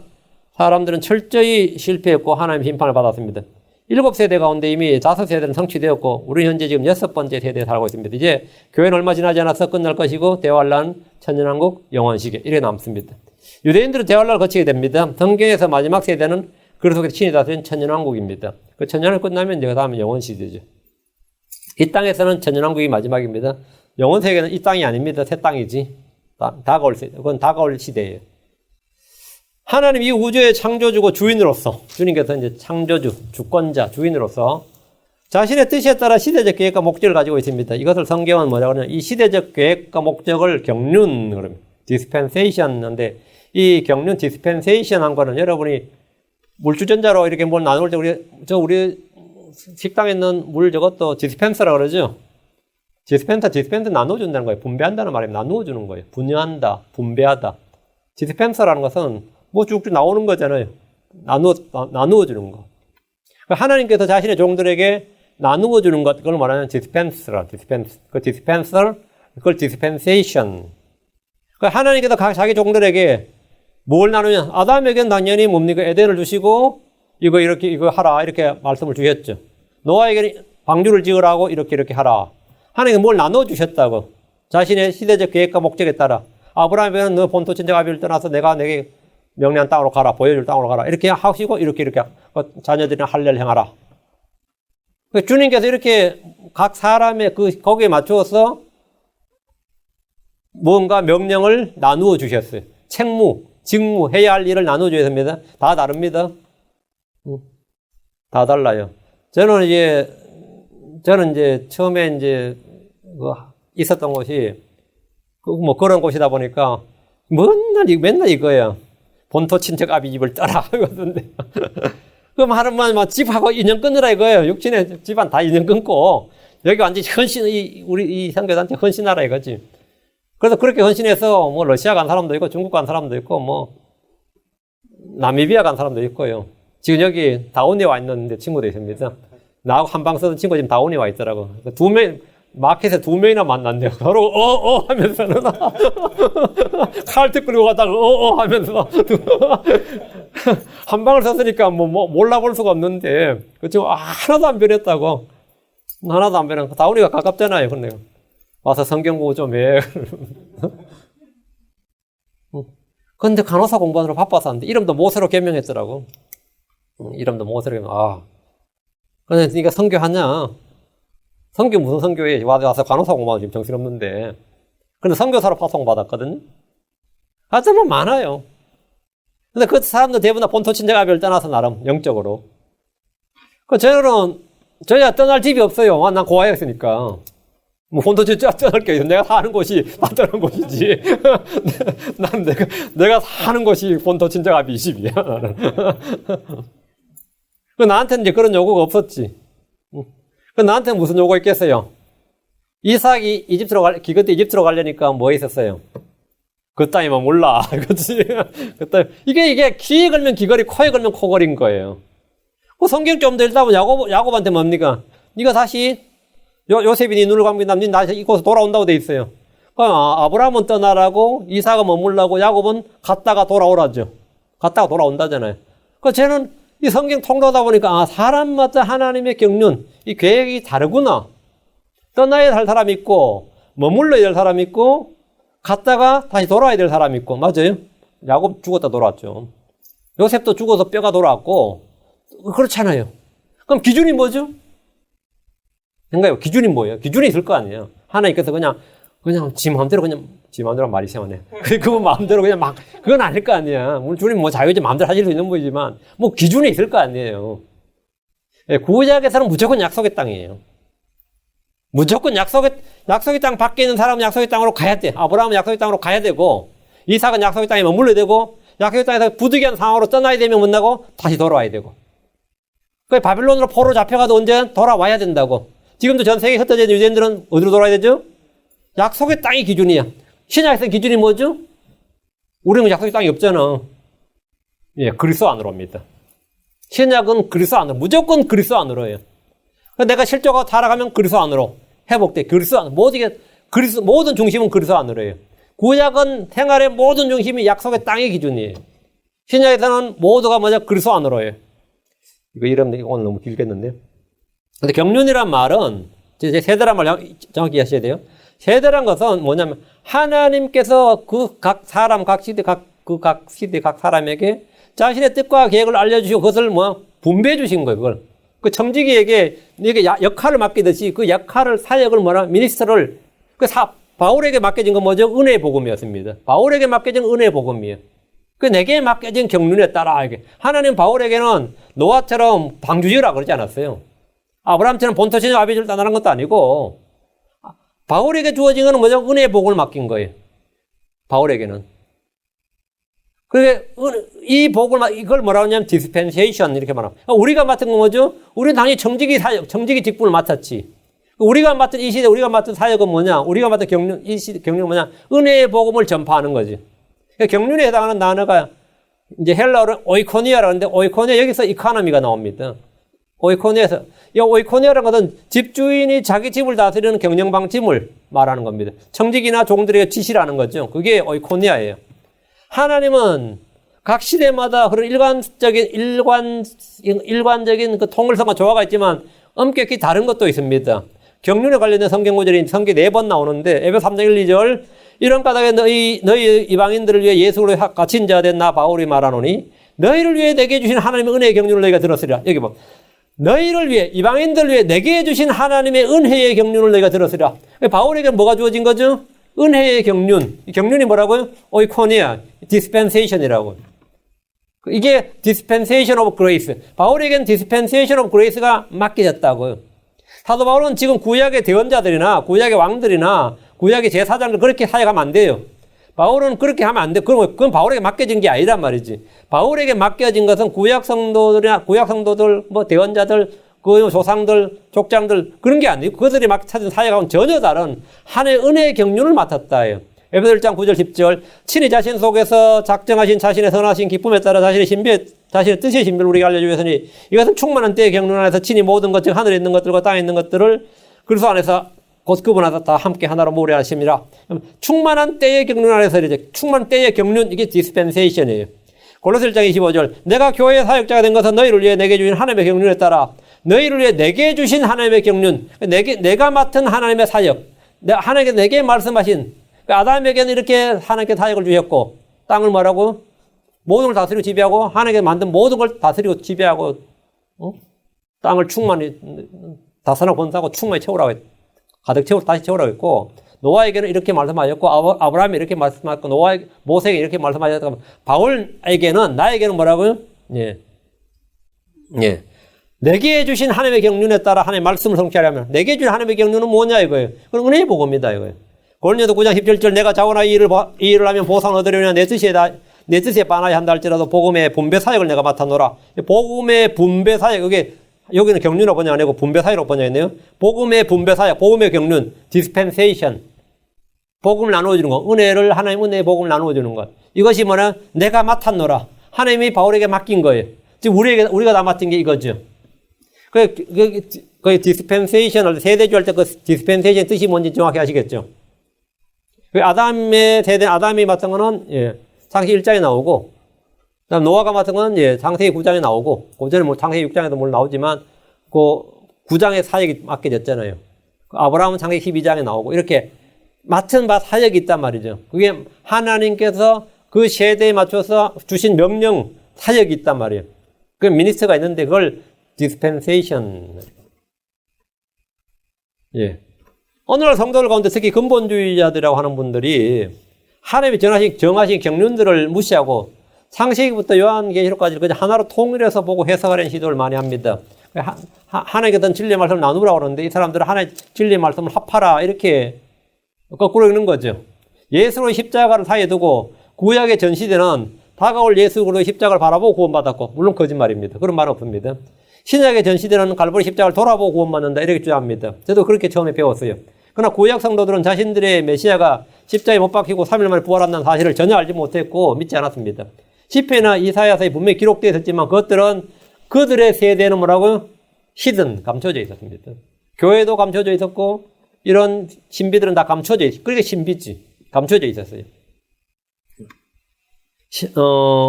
사람들은 철저히 실패했고 하나님의 심판을 받았습니다. 7세대 가운데 이미 5세대는 성취되었고 우리는 현재 지금 6번째 세대에 살고 있습니다. 이제 교회는 얼마 지나지 않아서 끝날 것이고 대환란, 천년왕국, 영원시계 이렇게 남습니다. 유대인들은 대환란을 거치게 됩니다. 성경에서 마지막 세대는 그 속에 친히 다스린 천년왕국입니다. 그 천년을 끝나면 이제 그 다음에 영원시대죠. 이 땅에서는 천년왕국이 마지막입니다. 영원세계는 이 땅이 아닙니다. 새 땅이지. 다가올 세대. 그건 다가올 시대예요. 하나님 이 우주의 창조주고 주인으로서 주님께서 이제 창조주, 주권자, 주인으로서 자신의 뜻에 따라 시대적 계획과 목적을 가지고 있습니다. 이것을 성경은 뭐라고 하냐면 이 시대적 계획과 목적을 경륜, 그러면 dispensation인데 이 경륜 디스펜세이션 한 거는 여러분이 물주전자로 이렇게 뭘 나눌 때 우리 식당에 있는 물 저것도 디스펜서라고 그러죠. 디스펜서 나눠준다는 거예요. 분배한다는 말입니다. 나누어주는 거예요. 분여한다, 분배하다. 디스펜서라는 것은 뭐 쭉쭉 나오는 거잖아요. 나누어주는 거. 하나님께서 자신의 종들에게 나누어주는 것, 그걸 말하는 디스펜서라, 디스펜서. 그 디스펜서, 그걸 디스펜세이션. 하나님께서 자기 종들에게 뭘 나누냐? 아담에게는 당연히 뭡니까? 에덴을 주시고, 이거 하라. 이렇게 말씀을 주셨죠. 노아에게는 방주를 지으라고 이렇게 하라. 하나님께서 뭘 나눠주셨다고. 자신의 시대적 계획과 목적에 따라. 아브라함에게는 너 본토 친척 아비를 떠나서 내가 내게 명령한 땅으로 가라. 보여줄 땅으로 가라. 이렇게 하시고, 이렇게 자녀들이나 할례를 행하라. 주님께서 이렇게 각 사람의 거기에 맞추어서 뭔가 명령을 나누어 주셨어요. 책무, 직무, 해야 할 일을 나누어 줘야 됩니다. 다 다릅니다. 다 달라요. 저는 이제 처음에 있었던 곳이 그런 곳이다 보니까 맨날 이거예요. 본토 친척 아비 집을 떠라 하거든요. 그럼 하루만 집하고 인연 끊으라 이거예요. 육친의 집안 다 인연 끊고 여기 완전히 우리 이 선교단체 헌신하라 이거지. 그래서 그렇게 헌신해서 러시아 간 사람도 있고 중국 간 사람도 있고 나미비아 간 사람도 있고요. 지금 여기 다운에 와 있는 친구도 있습니다. 나하고 한방 쓰던 친구 지금 다운에 와 있더라고. 마켓에 2명이나 만났네요. 서로 하면서는 칼트 끌고 가다가 하면서 한 방을 썼으니까 몰라볼 수가 없는데 그 친구 하나도 안 변했다고. 하나도 안 변했고 다운이가 가깝잖아요. 근데 와서 성경 공부 좀 해. 근데 간호사 공부하느라 바빠서 하는데 이름도 모세로 개명했더라고. 이름도 모세로 개명. 근데 네가 선교하냐? 선교 무슨 선교에 와서 간호사 공부하고 지금 정신없는데. 근데 선교사로 파송받았거든요. 정말 많아요. 근데 그 사람들 대부분 다 본토 친척 아비를 떠나서 나름 영적으로. 저희가 떠날 집이 없어요. 난 고아에 있으니까. 본토 친척 떠날 게 있어. 내가 사는 곳이 나 떠난 곳이지. 난 내가 사는 곳이 본토 친척 아비 이 집이야. 나한테는 이제 그런 요구가 없었지. 나한테 무슨 요구가 있겠어요? 이삭이 기껏 이집트로 가려니까 뭐 있었어요? 그 땅에만 몰라. 그치? 그 땅, 이게 귀에 걸면 귀걸이, 코에 걸면 코걸인 거예요. 그 성경 좀 더 읽다 보면 야곱한테 뭡니까? 네가 다시, 요셉이 네 눈을 감긴 다음, 네 다시 이곳에 돌아온다고 돼 있어요. 그럼 아브라함은 떠나라고, 이삭은 머물라고, 야곱은 갔다가 돌아오라죠. 갔다가 돌아온다잖아요. 그 쟤는 이 성경 통로다 보니까, 사람마다 하나님의 경륜, 이 계획이 다르구나. 떠나야 할 사람이 있고, 머물러야 될 사람이 있고, 갔다가 다시 돌아와야 될 사람이 있고, 맞아요? 야곱 죽었다 돌아왔죠. 요셉도 죽어서 뼈가 돌아왔고, 그렇잖아요. 그럼 기준이 뭐죠? 생각해요. 기준이 뭐예요? 기준이 있을 거 아니에요. 하나님께서 그냥 지 마음대로 지 마음대로 말이 이상하네. 그분 마음대로 그냥 막, 그건 아닐 거 아니야. 우리 주님 자유지 마음대로 하실 수 있는 분이지만, 기준이 있을 거 아니에요. 구약에서는 무조건 약속의 땅이에요. 무조건 약속의 땅 밖에 있는 사람은 약속의 땅으로 가야 돼. 아브라함은 약속의 땅으로 가야 되고, 이삭은 약속의 땅에 머물러야 되고, 약속의 땅에서 부득이한 상황으로 떠나야 되면 못나고 다시 돌아와야 되고. 그 바빌론으로 포로 잡혀가도 언제 돌아와야 된다고. 지금도 전 세계에 흩어져 있는 유대인들은 어디로 돌아야 되죠? 약속의 땅이 기준이야. 신약에서 기준이 뭐죠? 우리는 약속의 땅이 없잖아. 예, 그리스도 안으로 옵니다. 신약은 그리스도 안으로, 무조건 그리스도 안으로예요. 내가 실족하고 살아가면 그리스도 안으로 회복돼. 그리스도 안으로. 모든 중심은 그리스도 안으로예요. 구약은 생활의 모든 중심이 약속의 땅의 기준이에요. 신약에서는 모두가 그리스도 안으로예요. 이거 오늘 너무 길겠는데요. 근데 경륜이란 말은, 이제 세대란 말 정확히 하셔야 돼요. 세대란 것은 뭐냐면, 하나님께서 각 시대, 각 사람에게 자신의 뜻과 계획을 알려주시고, 그것을 분배해 주신 거예요, 그걸. 그 청지기에게 이게 역할을 맡기듯이 그 역할을, 사역을 미니스터를, 바울에게 맡겨진 건 뭐죠? 은혜의 복음이었습니다. 바울에게 맡겨진 은혜의 복음이에요. 내게 맡겨진 경륜에 따라, 이게. 하나님 바울에게는 노아처럼 방주지으라 그러지 않았어요. 아브라함처럼 본토신의 아비주를 떠나는 것도 아니고, 바울에게 주어진 것은 뭐죠? 은혜의 복음을 맡긴 거예요. 바울에게는. 이 복을, 이걸 뭐라고 하냐면 dispensation 이렇게 말합니다. 우리가 맡은 건 뭐죠? 우리는 당연히 청지기 사역, 청지기 직분을 맡았지. 우리가 맡은 이 시대, 우리가 맡은 사역은 뭐냐? 우리가 맡은 경륜, 이 시대 경륜은 뭐냐? 은혜의 복음을 전파하는 거지. 경륜에 해당하는 단어가 이제 헬라어로 오이코니아라고 하는데, 오이코니아 여기서 이코노미가 나옵니다. 오이코니아에서, 이 오이코니아라는 것은 집주인이 자기 집을 다스리는 경영방침을 말하는 겁니다. 청지기나 종들에게 지시라는 거죠. 그게 오이코니아예요. 하나님은 각 시대마다 그런 일관적인 그 통일성과 조화가 있지만 엄격히 다른 것도 있습니다. 경륜에 관련된 성경 구절이 성경에 4번 나오는데, 에베소 3장 1, 2절, 이런 까닭에 너희 이방인들을 위해 예수로 갇힌 자 된 나 바울이 말하노니, 너희를 위해 내게 주신 하나님의 은혜의 경륜을 너희가 들었으리라. 여기 봐. 너희를 위해, 이방인들을 위해 내게 주신 하나님의 은혜의 경륜을 너희가 들었으리라. 바울에게 뭐가 주어진 거죠? 은혜의 경륜. 이 경륜이 뭐라고요? 오이코니아, dispensation이라고. 이게 dispensation of grace. 바울에게는 dispensation of grace가 맡겨졌다고요. 사도 바울은 지금 구약의 대언자들이나 구약의 왕들이나 구약의 제사장들 그렇게 사역하면 안 돼요. 바울은 그렇게 하면 안 돼. 그건 바울에게 맡겨진 게 아니란 말이지. 바울에게 맡겨진 것은 구약 성도들이나 구약 성도들, 대언자들, 그 조상들, 족장들 그런 게 아니고 그들이 막 찾은 사역하고는 전혀 다른 하나의 은혜의 경륜을 맡았다 해요. 에베소 1장 9절 10절, 친히 자신 속에서 작정하신 자신의 선하신 기쁨에 따라 자신의 뜻의 신비를 우리에게 알려주기 위해서니, 이것은 충만한 때의 경륜 안에서 친히 모든 것, 즉 하늘에 있는 것들과 땅에 있는 것들을 그리스도 안에서 곧 그분 안에서 다 함께 하나로 모으려 하십니다. 충만한 때의 경륜 안에서 이제 충만한 때의 경륜, 이게 디스펜세이션이에요. 골로새 1장 25절, 내가 교회의 사역자가 된 것은 너희를 위해 내게 주신 하나님의 경륜에 따라, 너희를 위해 내게 주신 하나님의 경륜, 내가 맡은 하나님의 사역, 하나님께서 내게 말씀하신, 아담에게는 이렇게 하나님께 사역을 주셨고, 땅을 뭐라고? 모든 걸 다스리고 지배하고, 하나님께서 만든 모든 걸 다스리고 지배하고, 땅을 충만히, 다스나 권사하고 충만히 채우라고 했, 가득 다시 채우라고 했고, 노아에게는 이렇게 말씀하셨고, 아브라함이 이렇게 말씀하셨고, 모세에게 이렇게 말씀하셨고, 나에게는 뭐라고요? 예. 내게 주신 하나님의 경륜에 따라 하나님의 말씀을 성취하려면, 내게 주신 하나님의 경륜은 뭐냐 이거예요. 그건 은혜의 복음이다 이거예요. 고린도서 9장 17절, 내가 자원하 이 일을 하면 보상을 얻으려냐 내 뜻에 반하여 한다 할지라도 복음의 분배 사역을 내가 맡아노라. 복음의 분배 사역, 여기는 경륜으로 번역 안 하고 분배 사역으로 번역했네요. 복음의 분배 사역, 복음의 경륜, dispensation. 복음을 나누어 주는 것. 은혜를 하나님 은혜의 복음을 나누어 주는 것. 이것이 뭐냐? 내가 맡았노라. 하나님이 바울에게 맡긴 거예요. 지금 우리가 다 맡은 게 이거죠. 그 디스펜세이션 세대주 할 때 그 디스펜세이션 뜻이 뭔지 정확히 아시겠죠? 그 아담의 세대 아담이 맡은 거는 창세기 1장에 나오고, 그다음 노아가 맡은 거는 창세기 9장에 나오고, 그 전에 뭐 창세기 6장에도 뭘 나오지만 그 9장에 사역이 맡겨졌잖아요. 아브라함은 창세기 12장에 나오고 이렇게 맡은 바 사역이 있단 말이죠. 그게 하나님께서 그 세대에 맞춰서 주신 명령 사역이 있단 말이에요. 그 미니스터가 있는데 그걸 디스펜세이션. 오늘날 성도들 가운데 특히 근본주의자들이라고 하는 분들이 하나님이 정하신 경륜들을 무시하고 창세기부터 요한계시록까지 그냥 하나로 통일해서 보고 해석하려는 시도를 많이 합니다. 하나님께 어떤 진리의 말씀을 나누라고 그러는데 이 사람들은 하나님의 진리의 말씀을 합하라 이렇게 거꾸로 읽는 거죠. 예수로 십자가를 사이에 두고 구약의 전시대는 다가올 예수 그리스도의 십자가를 바라보고 구원받았고, 물론 거짓말입니다. 그런 말 없습니다. 신약의 전시대는 갈보리 십자가를 돌아보고 구원받는다 이렇게 주장합니다. 저도 그렇게 처음에 배웠어요. 그러나 구약 성도들은 자신들의 메시아가 십자가에 못 박히고 3일 만에 부활한다는 사실을 전혀 알지 못했고 믿지 않았습니다. 시편이나 이사야서에 분명히 기록되어 있었지만 그것들은 그들의 세대는 뭐라고요? 히든, 감춰져 있었습니다. 교회도 감춰져 있었고 이런 신비들은 다 감춰져 있어요. 그러니까 신비지. 감춰져 있었어요.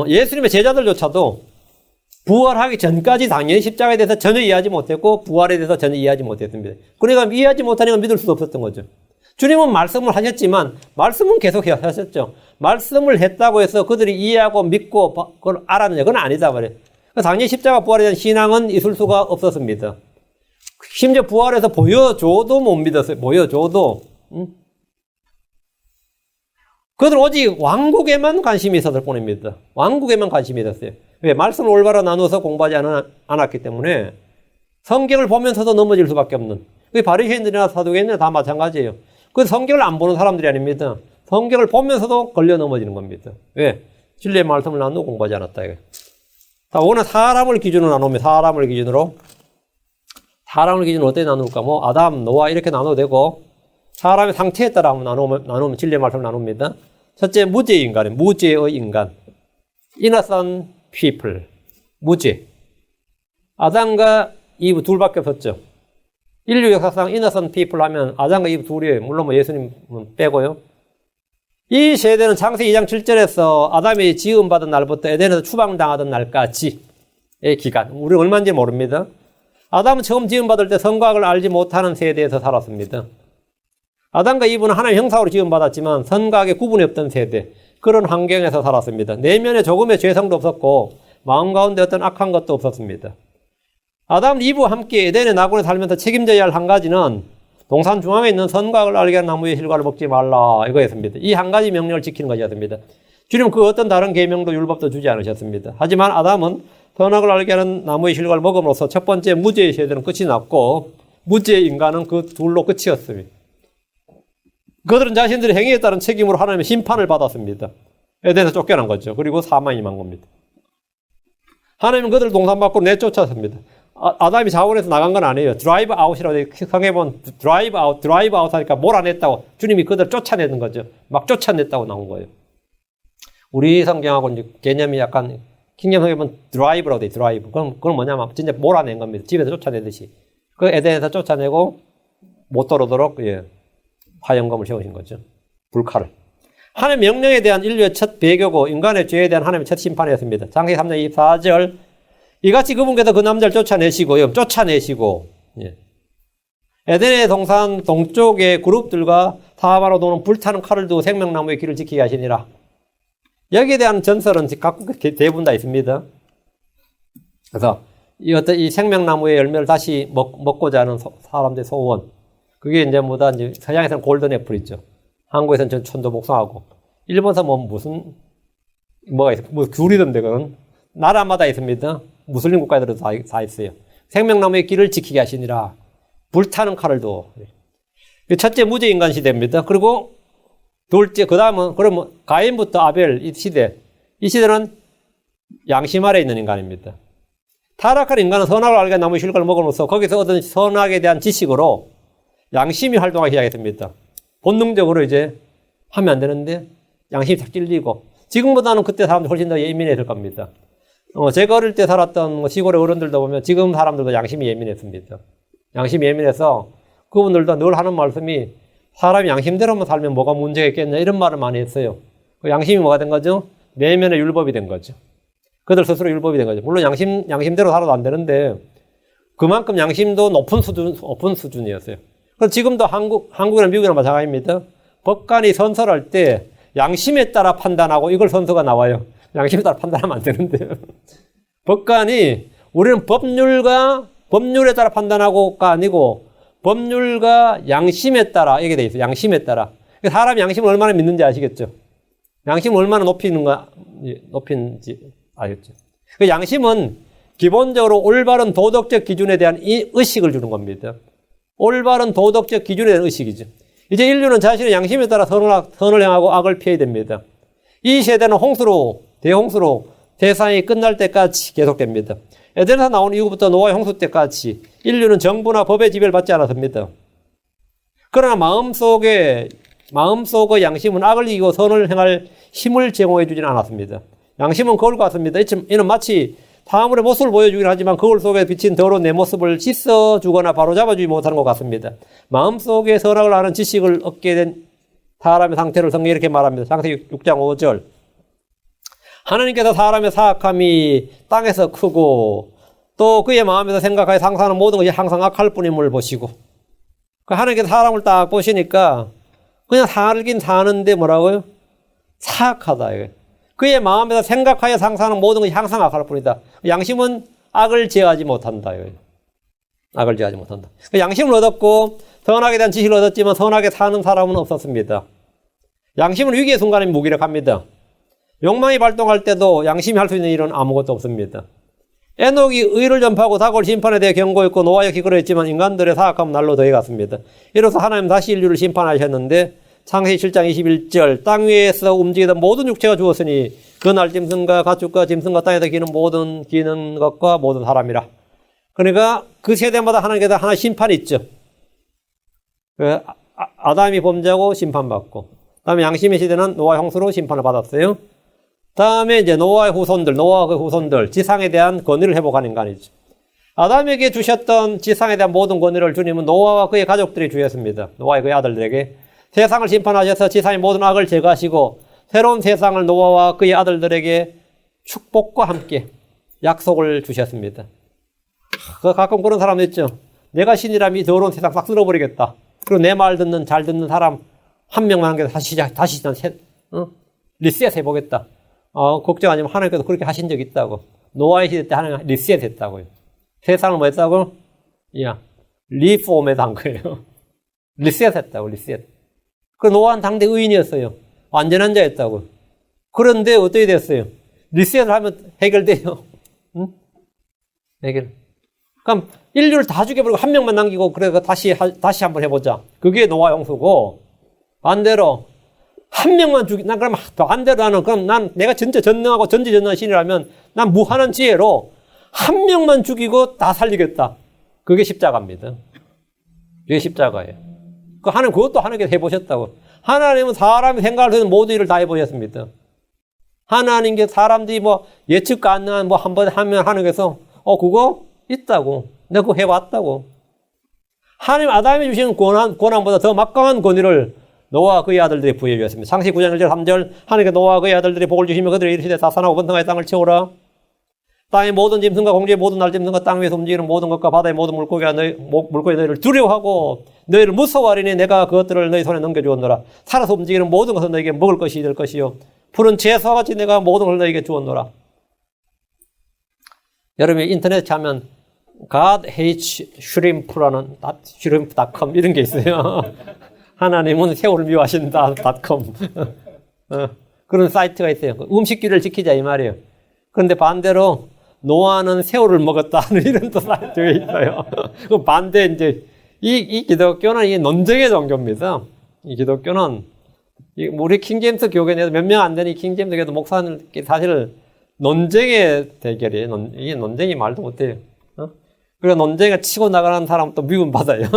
예수님의 제자들조차도 부활하기 전까지 당연히 십자가에 대해서 전혀 이해하지 못했고 부활에 대해서 전혀 이해하지 못했습니다. 그러니까 이해하지 못하니까 믿을 수도 없었던 거죠. 주님은 말씀을 하셨지만 말씀은 계속 하셨죠. 말씀을 했다고 해서 그들이 이해하고 믿고 그걸 알았느냐? 그건 아니다 말이에요. 당연히 십자가 부활에 대한 신앙은 있을 수가 없었습니다. 심지어 부활해서 보여줘도 못 믿었어요. 보여줘도. 그들은 오직 왕국에만 관심이 있었을 뿐입니다. 왕국에만 관심이 있었어요. 왜? 말씀을 올바로 나누어서 공부하지 않았기 때문에 성경을 보면서도 넘어질 수밖에 없는. 그 바리새인들이나 사두개인들이나 다 마찬가지예요. 그 성경을 안 보는 사람들이 아닙니다. 성경을 보면서도 걸려 넘어지는 겁니다. 왜? 진리의 말씀을 나누고 공부하지 않았다. 이거. 자, 오늘 사람을 기준으로 나누면 사람을 기준으로 어떻게 나눌까? 뭐 아담, 노아 이렇게 나눠도 되고 사람의 상태에 따라 나누면 진리의 말씀을 나눕니다. 첫째, 무죄의 인간은 무죄의 인간. innocent people. 무죄. 아담과 이브 둘밖에 없었죠. 인류 역사상 innocent people 하면 아담과 이브 둘이에요. 물론 뭐 예수님 빼고요. 이 세대는 창세기 2장 7절에서 아담이 지음받은 날부터 에덴에서 추방당하던 날까지의 기간. 우리 얼마인지 모릅니다. 아담은 처음 지음받을 때 선과학을 알지 못하는 세대에서 살았습니다. 아담과 이브는 하나님의 형상으로 지음받았지만 선과학의 구분이 없던 세대. 그런 환경에서 살았습니다. 내면에 조금의 죄성도 없었고 마음 가운데 어떤 악한 것도 없었습니다. 아담, 이브와 함께 에덴의 나군에 살면서 책임져야 할 한 가지는 동산 중앙에 있는 선과학을 알게 하는 나무의 실과를 먹지 말라 이거였습니다. 이 한 가지 명령을 지키는 것이었습니다. 주님은 그 어떤 다른 계명도 율법도 주지 않으셨습니다. 하지만 아담은 선악을 알게 하는 나무의 실과를 먹음으로써 첫 번째 무죄의 세대는 끝이 났고 무죄의 인간은 그 둘로 끝이었습니다. 그들은 자신들의 행위에 따른 책임으로 하나님의 심판을 받았습니다. 에덴에서 쫓겨난 거죠. 그리고 사망이 임한 겁니다. 하나님은 그들을 동산 밖으로 내쫓았습니다. 아담이 자원에서 나간 건 아니에요. 드라이브 아웃이라고 성경에 보면 드라이브 아웃 하니까 몰아냈다고 주님이 그들을 쫓아내는 거죠. 막 쫓아냈다고 나온 거예요. 우리 성경하고 이제 개념이 약간 킹덤 성경에 보면 드라이브라고 돼. 드라이브. 그건 뭐냐면 진짜 몰아낸 겁니다. 집에서 쫓아내듯이. 그 에덴에서 쫓아내고 못 들어오도록 화염검을 세우신 거죠. 불칼을. 하나님의 명령에 대한 인류의 첫 배교고 인간의 죄에 대한 하나님의 첫 심판이었습니다. 창세기 3장 24절 이같이 그분께서 그 남자를 쫓아내시고 에덴의 동산 동쪽의 그룹들과 사하바로 도는 불타는 칼을 두고 생명나무의 길을 지키게 하시니라. 여기에 대한 전설은 각국 대부분 다 있습니다. 그래서 이 생명나무의 열매를 다시 먹고자 하는 사람들의 소원. 그게 이제 이제 서양에서는 골든 애플 있죠. 한국에서는 천도복숭아하고. 일본에서 뭐가 있어? 뭐 귤이던데 그건. 나라마다 있습니다. 무슬림 국가들도 다 있어요. 생명나무의 길을 지키게 하시니라. 불타는 칼을 둬. 첫째 무죄 인간 시대입니다. 그리고 둘째, 그 다음은, 그러면 가인부터 아벨 이 시대는 양심 아래 있는 인간입니다. 타락한 인간은 선악을 알게 나무의 실과를 먹으면서 거기서 얻은 선악에 대한 지식으로 양심이 활동하기 시작했습니다. 본능적으로 이제 하면 안 되는데 양심이 탁 찔리고 지금보다는 그때 사람들 훨씬 더 예민했을 겁니다. 제가 어릴 때 살았던 시골의 어른들도 보면 지금 사람들도 양심이 예민했습니다. 양심이 예민해서 그분들도 늘 하는 말씀이 사람이 양심대로만 살면 뭐가 문제가 있겠냐 이런 말을 많이 했어요. 그 양심이 뭐가 된 거죠? 내면의 율법이 된 거죠. 그들 스스로 율법이 된 거죠. 물론 양심대로 살아도 안 되는데 그만큼 양심도 높은 수준이었어요. 그래서 지금도 한국이나 미국이나 마찬가지입니다. 법관이 선서를 때 양심에 따라 판단하고 이걸 선서가 나와요. 양심에 따라 판단하면 안 되는데요. 법관이 우리는 법률에 따라 판단하고가 아니고 법률과 양심에 따라 이게 돼 있어요. 양심에 따라. 사람이 양심을 얼마나 믿는지 아시겠죠? 양심을 얼마나 높이는지 알겠죠? 그 양심은 기본적으로 올바른 도덕적 기준에 대한 이 의식을 주는 겁니다. 올바른 도덕적 기준에 대한 의식이죠. 이제 인류는 자신의 양심에 따라 선을 행하고 악을 피해야 됩니다. 이 세대는 대홍수로 세상이 끝날 때까지 계속됩니다. 에덴에서 나온 이후부터 노아의 홍수 때까지 인류는 정부나 법의 지배를 받지 않았습니다. 그러나 마음속의 양심은 악을 이기고 선을 행할 힘을 제공해 주지는 않았습니다. 양심은 거울 같습니다. 이는 마치 사물의 모습을 보여주긴 하지만 거울 속에 비친 더러운 내 모습을 씻어주거나 바로잡아주지 못하는 것 같습니다. 마음속에 선악을 아는 지식을 얻게 된 사람의 상태를 성경이 이렇게 말합니다. 창세기 6장 5절. 하나님께서 사람의 사악함이 땅에서 크고 또 그의 마음에서 생각하여 상상하는 모든 것이 항상 악할 뿐임을 보시고, 하나님께서 사람을 딱 보시니까 그냥 살긴 사는데 뭐라고요? 사악하다. 그의 마음에서 생각하여 상상하는 모든 것이 항상 악할 뿐이다. 양심은 악을 제어하지 못한다. 악을 제어하지 못한다. 양심을 얻었고 선악에 대한 지식을 얻었지만 선하게 사는 사람은 없었습니다. 양심은 위기의 순간에 무기력합니다. 욕망이 발동할 때도 양심이 할 수 있는 일은 아무것도 없습니다. 에녹이 의를 전파하고 다가올 심판에 대해 경고했고 노아에 기끌어했지만 인간들의 사악함은 날로 더해갔습니다. 이로써 하나님 다시 인류를 심판하셨는데 창세기 7장 21절 땅 위에서 움직이던 모든 육체가 죽었으니 그날 짐승과 가축과 짐승과 땅에서 기는 것과 모든 사람이라. 그러니까 그 세대마다 하나님께서 하나 심판이 있죠. 아담이 범죄하고 심판받고, 다음에 양심의 시대는 노아 형수로 심판을 받았어요. 다음에 이제 노아의 후손들, 지상에 대한 권위를 회복하는 인간이죠. 아담에게 주셨던 지상에 대한 모든 권위를 주님은 노아와 그의 가족들이 주셨습니다. 노아의 그의 아들들에게 세상을 심판하셔서 지상의 모든 악을 제거하시고 새로운 세상을 노아와 그의 아들들에게 축복과 함께 약속을 주셨습니다. 가끔 그런 사람 있죠. 내가 신이라면 이 더러운 세상 싹 쓸어버리겠다. 그리고 내 말 잘 듣는 사람 한 명만 한게 다시 리셋 해보겠다. 걱정하지 마. 하나님께서 그렇게 하신 적이 있다고. 노아의 시대 때 하나님 리셋 했다고요. 세상을 뭐 했다고? 리포맷 한 거예요. 리셋 했다고, 리셋. 그 노아는 당대 의인이었어요. 완전한 자였다고. 그런데 어떻게 됐어요? 리셋을 하면 해결돼요. 응? 해결. 그럼 인류를 다 죽여버리고 한 명만 남기고 그래서 다시 한번 해보자. 그게 노아 형수고, 반대로 한 명만 난 그럼 반대로 그럼 내가 진짜 전능하고 전지전능한 신이라면 난 무한한 지혜로 한 명만 죽이고 다 살리겠다. 그게 십자가입니다. 그게 십자가예요. 하나님 그것도 하나님께서 해보셨다고. 하나님은 사람이 생각할 수 있는 모든 일을 다 해보셨습니다. 하나님께 사람들이 예측 가능한 한 번 하면 하나님께서 그거 있다고. 내가 그거 해봤다고. 하나님 아담이 주시는 권한보다 더 막강한 권위를 노아와 그의 아들들이 부여해 주었습니다. 창세기 9장 1절 3절 하나님께 노아와 그의 아들들이 복을 주시며 그들이 이르시되 사산하고 번성하여 땅을 채우라. 땅의 모든 짐승과 공중의 모든 날짐승과 땅 위에서 움직이는 모든 것과 바다의 모든 물고기가 너희를 두려워하고 너희를 무서워하리니 내가 그것들을 너희 손에 넘겨주었노라. 살아서 움직이는 모든 것은 너희에게 먹을 것이 될 것이요 푸른 채소와 같이 내가 모든 걸 너희에게 주었노라. 여러분이 인터넷 찾으면 God hates shrimp라는 shrimp.com 이런 게 있어요. 하나님은 새우를 미워하신다. .com 그런 사이트가 있어요. 음식기를 지키자 이 말이에요. 그런데 반대로 노아는 새우를 먹었다는 이런 또 사이트가 있어요. 그 반대 이제 이 기독교는 이 논쟁의 종교입니다. 이 기독교는 우리 킹제임스 교계 내에서 몇 명 안 되는 킹제임스 교도 목사는 사실 논쟁의 대결이에요. 이게 논쟁이 말도 못해요. 그리고 논쟁에 치고 나가는 사람 또 미움 받아요.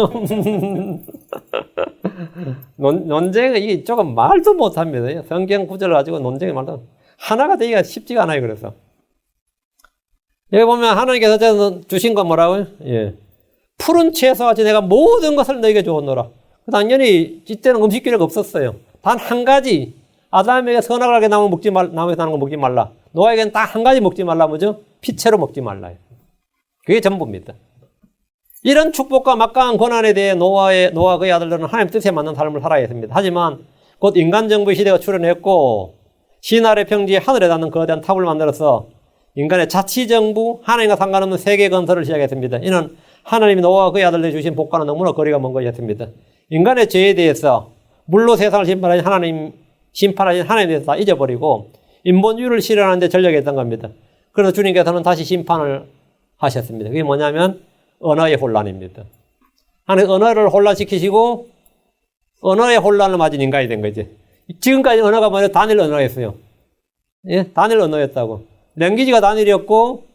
논쟁은 이게 조금 말도 못합니다. 성경 구절을 가지고 논쟁이 말도 하나가 되기가 쉽지가 않아요. 그래서 여기 보면 하나님께서 주신 건 뭐라고요? 예. 푸른 채소같이 내가 모든 것을 너에게 주었노라. 당연히 이때는 음식 기회가 없었어요. 단 한 가지 아담에게 선악하게 나무 먹지 말, 나무에서 나는 거 먹지 말라. 노아에게는 딱 한 가지 먹지 말라. 뭐죠? 피채로 먹지 말라. 그게 전부입니다. 이런 축복과 막강한 권한에 대해 노아와 그의 아들들은 하나님 뜻에 맞는 삶을 살아야 했습니다. 하지만 곧 인간 정부의 시대가 출현했고 신 아래 평지에 하늘에 닿는 거대한 탑을 만들어서 인간의 자치정부, 하나님과 상관없는 세계 건설을 시작했습니다. 이는 하나님이 노아와 그의 아들들이 주신 복과는 너무나 거리가 먼 것이었습니다. 인간의 죄에 대해서 물로 세상을 심판하신 하나님에 대해서 다 잊어버리고 인본주의를 실현하는 데 전력했던 겁니다. 그래서 주님께서는 다시 심판을 하셨습니다. 그게 뭐냐면 언어의 혼란입니다. 하나님 언어를 혼란시키시고 언어의 혼란을 맞은 인간이 된 거지. 지금까지 언어가 뭐냐? 단일 언어였어요. 예? 단일 언어였다고. 랭귀지가 단일이었고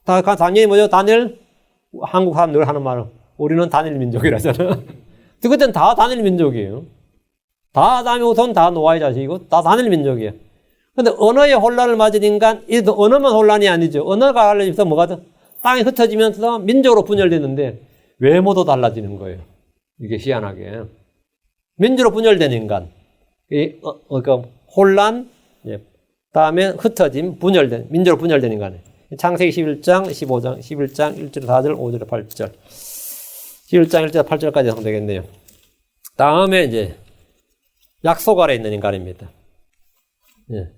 단일이 뭐죠? 단일 한국 사람 늘 하는 말은 우리는 단일 민족이라잖아. 그때는 다 단일 민족이에요. 다 아담의 후손, 다 노아의 자식이고 다 단일 민족이에요. 근데 언어의 혼란을 맞은 인간, 이 언어만 혼란이 아니죠. 언어가 달라지면서 뭐가 땅이 흩어지면서 민족으로 분열되는데 외모도 달라지는 거예요. 이게 희한하게. 민족으로 분열된 인간. 그러니까 혼란, 다음에 흩어짐, 분열된, 민족으로 분열된 인간. 창세기 11장, 15장, 11장, 1절, 4절, 5절, 8절. 11장, 1절, 8절까지 해석되겠네요. 다음에 이제 약속 아래 있는 인간입니다. 예.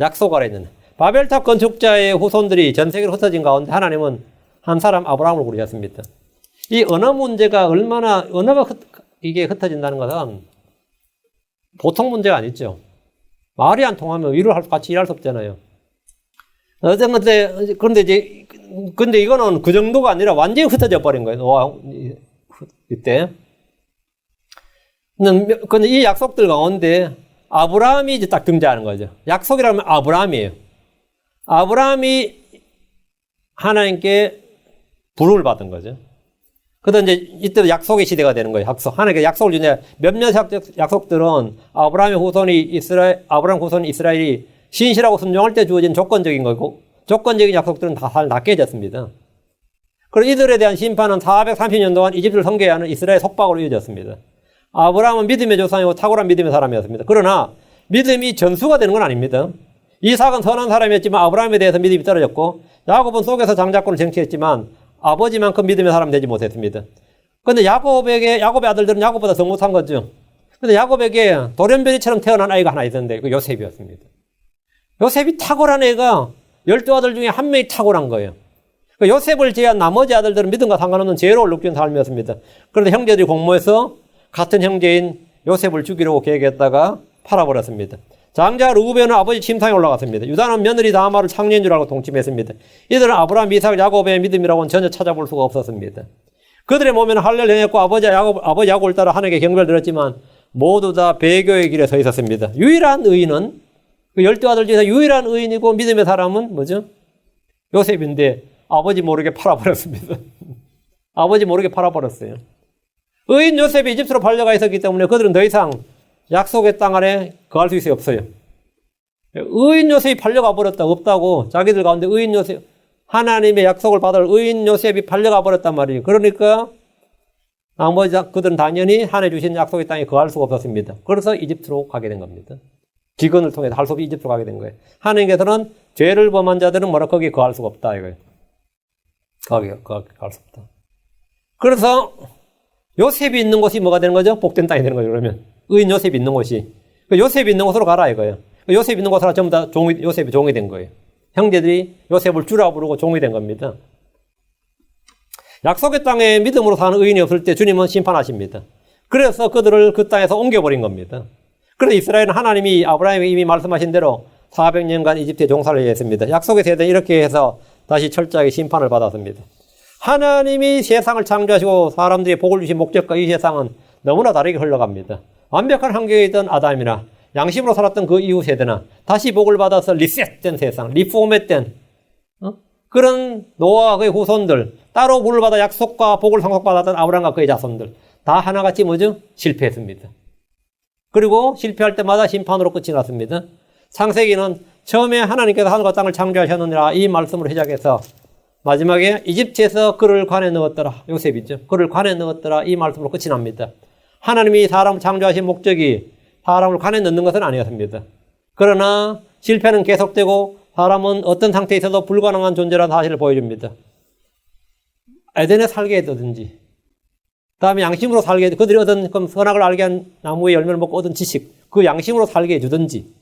약속 아래 있는. 바벨탑 건축자의 후손들이 전 세계로 흩어진 가운데 하나님은 한 사람 아브라함을 부르셨습니다. 이 언어 문제가 얼마나, 언어가 이게 흩어진다는 것은 보통 문제가 아니죠. 말이 안 통하면 같이 일할 수 없잖아요. 근데 이거는 그 정도가 아니라 완전히 흩어져 버린 거예요. 이때. 근데 이 약속들 가운데 아브라함이 이제 딱 등장하는 거죠. 약속이라면 아브라함이에요. 아브라함이 하나님께 부름을 받은 거죠. 그래서 이제 이때 약속의 시대가 되는 거예요. 하나님께 약속을 주냐. 몇몇 약속들은 아브라함 후손이 이스라엘이 신실하고 순종할 때 주어진 조건적인 거고, 조건적인 약속들은 다 다 깨졌습니다. 그리고 이들에 대한 심판은 430년 동안 이집트를 섬겨야 하는 이스라엘 속박으로 이어졌습니다. 아브라함은 믿음의 조상이고 탁월한 믿음의 사람이었습니다. 그러나 믿음이 전수가 되는 건 아닙니다. 이삭은 선한 사람이었지만 아브라함에 대해서 믿음이 떨어졌고, 야곱은 속에서 장자권을 쟁취했지만 아버지만큼 믿음의 사람이 되지 못했습니다. 그런데 야곱의 아들들은 야곱보다 더 못한 거죠. 그런데 야곱에게 돌연변이처럼 태어난 아이가 하나 있었는데 그 요셉이었습니다. 요셉이 탁월한 애가 12아들 중에 한 명이 탁월한 거예요. 요셉을 제외한 나머지 아들들은 믿음과 상관없는 죄로를 느끼는 삶이었습니다. 그런데 형제들이 공모해서 같은 형제인 요셉을 죽이려고 계획했다가 팔아버렸습니다. 장자 르우벤은 아버지 침상에 올라갔습니다. 유다는 며느리 다마를 창녀인 줄 알고 동침했습니다. 이들은 아브라함, 이삭, 야곱의 믿음이라고는 전혀 찾아볼 수가 없었습니다. 그들의 몸에는 할례를 행했고 아버지 야곱을 따라 하나님께 경배를 드렸지만 모두 다 배교의 길에 서 있었습니다. 유일한 의인은 그 12아들 중에서 유일한 의인이고 믿음의 사람은 뭐죠? 요셉인데 아버지 모르게 팔아버렸습니다. 아버지 모르게 팔아버렸어요. 의인 요셉이 이집트로 팔려가 있었기 때문에 그들은 더 이상 약속의 땅 안에 거할 수 없어요. 의인 요셉이 팔려가 버렸다. 없다고. 자기들 가운데 의인 요셉, 하나님의 약속을 받을 의인 요셉이 팔려가 버렸단 말이에요. 그러니까 나머지 그들은 당연히 하나님 주신 약속의 땅에 거할 수가 없었습니다. 그래서 이집트로 가게 된 겁니다. 기근을 통해서 할 수 없이 이집트로 가게 된 거예요. 하나님께서는 죄를 범한 자들은 뭐라 거기에 거할 수가 없다 이거예요. 거기에 거할 수 없다. 그래서 요셉이 있는 곳이 뭐가 되는 거죠? 복된 땅이 되는 거죠. 그러면 의인 요셉이 있는 곳이 요셉이 있는 곳으로 가라 이거예요. 요셉이 있는 곳으로 전부 다 요셉이 종이 된 거예요. 형제들이 요셉을 주라 부르고 종이 된 겁니다. 약속의 땅에 믿음으로 사는 의인이 없을 때 주님은 심판하십니다. 그래서 그들을 그 땅에서 옮겨버린 겁니다. 그래서 이스라엘은 하나님이 아브라함이 이미 말씀하신 대로 400년간 이집트에 종살이를 했습니다. 약속의 세대는 이렇게 해서 다시 철저하게 심판을 받았습니다. 하나님이 세상을 창조하시고 사람들이 복을 주신 목적과 이 세상은 너무나 다르게 흘러갑니다. 완벽한 환경에 있던 아담이나 양심으로 살았던 그 이후 세대나 다시 복을 받아서 리셋된 세상, 리포맷된 그런 노아와 그의 후손들, 따로 물을 받아 약속과 복을 상속받았던 아브라함과 그의 자손들 다 하나같이 뭐죠? 실패했습니다. 그리고 실패할 때마다 심판으로 끝이 났습니다. 창세기는 처음에 하나님께서 하늘과 땅을 창조하셨느니라 이 말씀으로 시작해서 마지막에 이집트에서 그를 관에 넣었더라. 요셉이죠. 그를 관에 넣었더라. 이 말씀으로 끝이 납니다. 하나님이 사람을 창조하신 목적이 사람을 관에 넣는 것은 아니었습니다. 그러나 실패는 계속되고 사람은 어떤 상태에 있어도 불가능한 존재라는 사실을 보여줍니다. 에덴에 살게 해두든지 다음에 양심으로 살게 해두든지 그들이 얻은 그럼 선악을 알게 한 나무의 열매를 먹고 얻은 지식 그 양심으로 살게 해주든지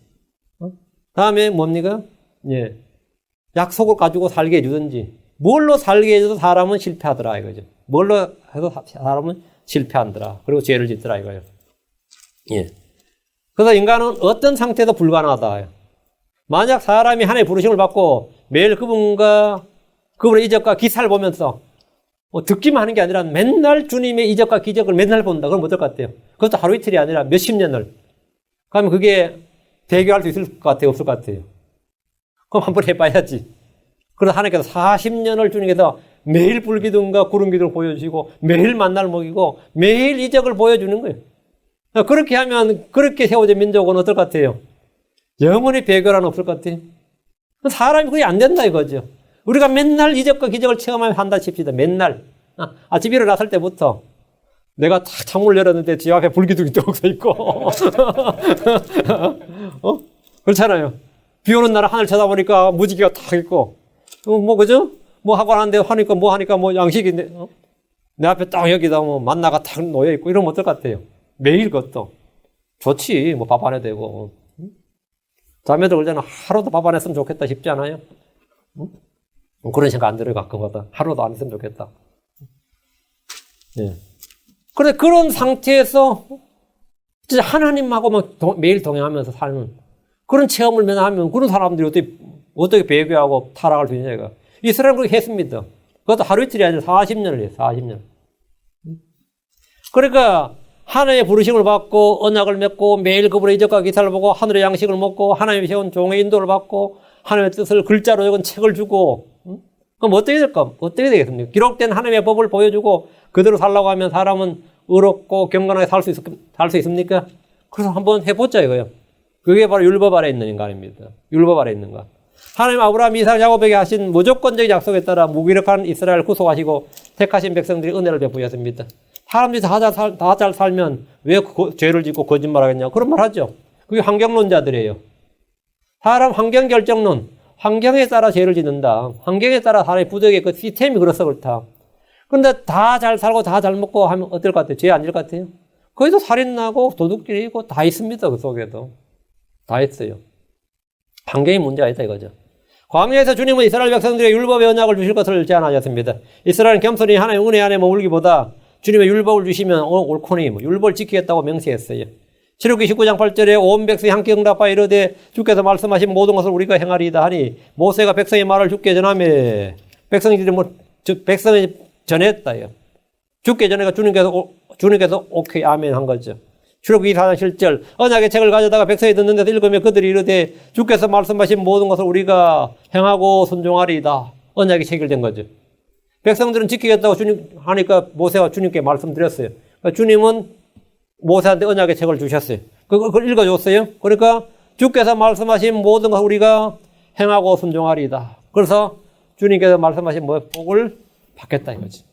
다음에 뭡니까? 예. 약속을 가지고 살게 해주든지 뭘로 살게 해줘도 사람은 실패하더라 이거죠. 뭘로 해도 사람은 실패한더라. 그리고 죄를 짓더라 이거예요. 예. 그래서 인간은 어떤 상태도 불가능하다. 만약 사람이 하나님의 부르심을 받고 매일 그분의 이적과 기사를 보면서 듣기만 하는 게 아니라 맨날 주님의 이적과 기적을 맨날 본다. 그럼 어떨 것 같아요? 그것도 하루 이틀이 아니라 몇십 년을. 그러면 그게 대교할 수 있을 것 같아요? 없을 것 같아요? 그럼 한번 해봐야지. 그래서 하나님께서 40년을 주님께서 매일 불기둥과 구름기둥을 보여주시고 매일 만나를 먹이고 매일 이적을 보여주는 거예요. 그렇게 하면 그렇게 세워진 민족은 어떨 것 같아요? 영원히 배교란 없을 것 같아요. 사람이 그게 안 된다 이거죠. 우리가 맨날 이적과 기적을 체험하며 한다 칩시다. 맨날. 아침 일어났을 때부터 내가 딱 창문을 열었는데 집 앞에 불기둥이 뚝 서 있고 그렇잖아요. 비 오는 날 하늘 쳐다보니까 무지개가 탁 있고 그죠? 뭐 하고 하는데 하니까 뭐 양식인데 내 앞에 딱 여기다 뭐 만나가 탁 놓여 있고 이러면 어떨 것 같아요? 매일 그것도 좋지. 뭐 밥 안 해도 되고 자매들 그러잖아. 하루도 밥 안 했으면 좋겠다 싶지 않아요? 그런 생각 안 들어요 가끔마다. 하루도 안 했으면 좋겠다. 예. 그런데 그런 상태에서 진짜 하나님하고 막 매일 동행하면서 사는 그런 체험을 맨날 하면 그런 사람들이 어떻게 배교하고 타락할 수 있냐 이거. 이스라엘은 그렇게 했습니다. 그것도 하루 이틀이 아니라 40년을 해요. 40년. 그러니까 하나님의 부르심을 받고 언약을 맺고 매일 그분의 이적과 기사를 보고 하늘의 양식을 먹고 하나님이 세운 종의 인도를 받고 하나님의 뜻을 글자로 적은 책을 주고 그럼 어떻게 될까? 어떻게 되겠습니까? 기록된 하나님의 법을 보여주고 그대로 살라고 하면 사람은 의롭고 경건하게 살 수 있습니까? 그래서 한번 해보자 이거예요. 그게 바로 율법 아래 있는 인간입니다. 율법 아래 있는 것. 하나님 아브라함, 이삭, 야곱에게 하신 무조건적인 약속에 따라 무기력한 이스라엘을 구속하시고 택하신 백성들이 은혜를 베푸셨습니다. 사람들이 다 잘 살면 왜 죄를 짓고 거짓말하겠냐? 그런 말 하죠. 그게 환경론자들이에요. 사람 환경결정론, 환경에 따라 죄를 짓는다. 환경에 따라 사람의 부족의 그 시스템이 그래서 그렇다. 그런데 다 잘 살고 다 잘 먹고 하면 어떨 것 같아요? 죄 안 질 것 같아요? 거기도 살인나고 도둑질이고 다 있습니다. 그 속에도. 다 있어요. 환경이 문제가 있다 이거죠. 광야에서 주님은 이스라엘 백성들에게 율법의 언약을 주실 것을 제안하셨습니다. 이스라엘은 겸손히 하나님의 은혜 안에 머물기보다 주님의 율법을 주시면 옳거니 율법을 지키겠다고 맹세했어요. 출애굽기 19장 8절에 온 백성이 함께 응답하여 이르되 주께서 말씀하신 모든 것을 우리가 행하리이다 하니 모세가 백성의 말을 주께 전하며 백성이 전했다요. 주께 전해가 주님께서 오케이 아멘 한 거죠. 출애굽기 4장 7절 언약의 책을 가져다가 백성이 듣는 데서 읽으며 그들이 이르되 주께서 말씀하신 모든 것을 우리가 행하고 순종하리이다. 언약이 체결된 거죠. 백성들은 지키겠다고 주님 하니까 모세가 주님께 말씀드렸어요. 그러니까 주님은 모세한테 언약의 책을 주셨어요. 그걸 읽어줬어요. 그러니까 주께서 말씀하신 모든 것을 우리가 행하고 순종하리이다. 그래서 주님께서 말씀하신 복을 받겠다 이거지.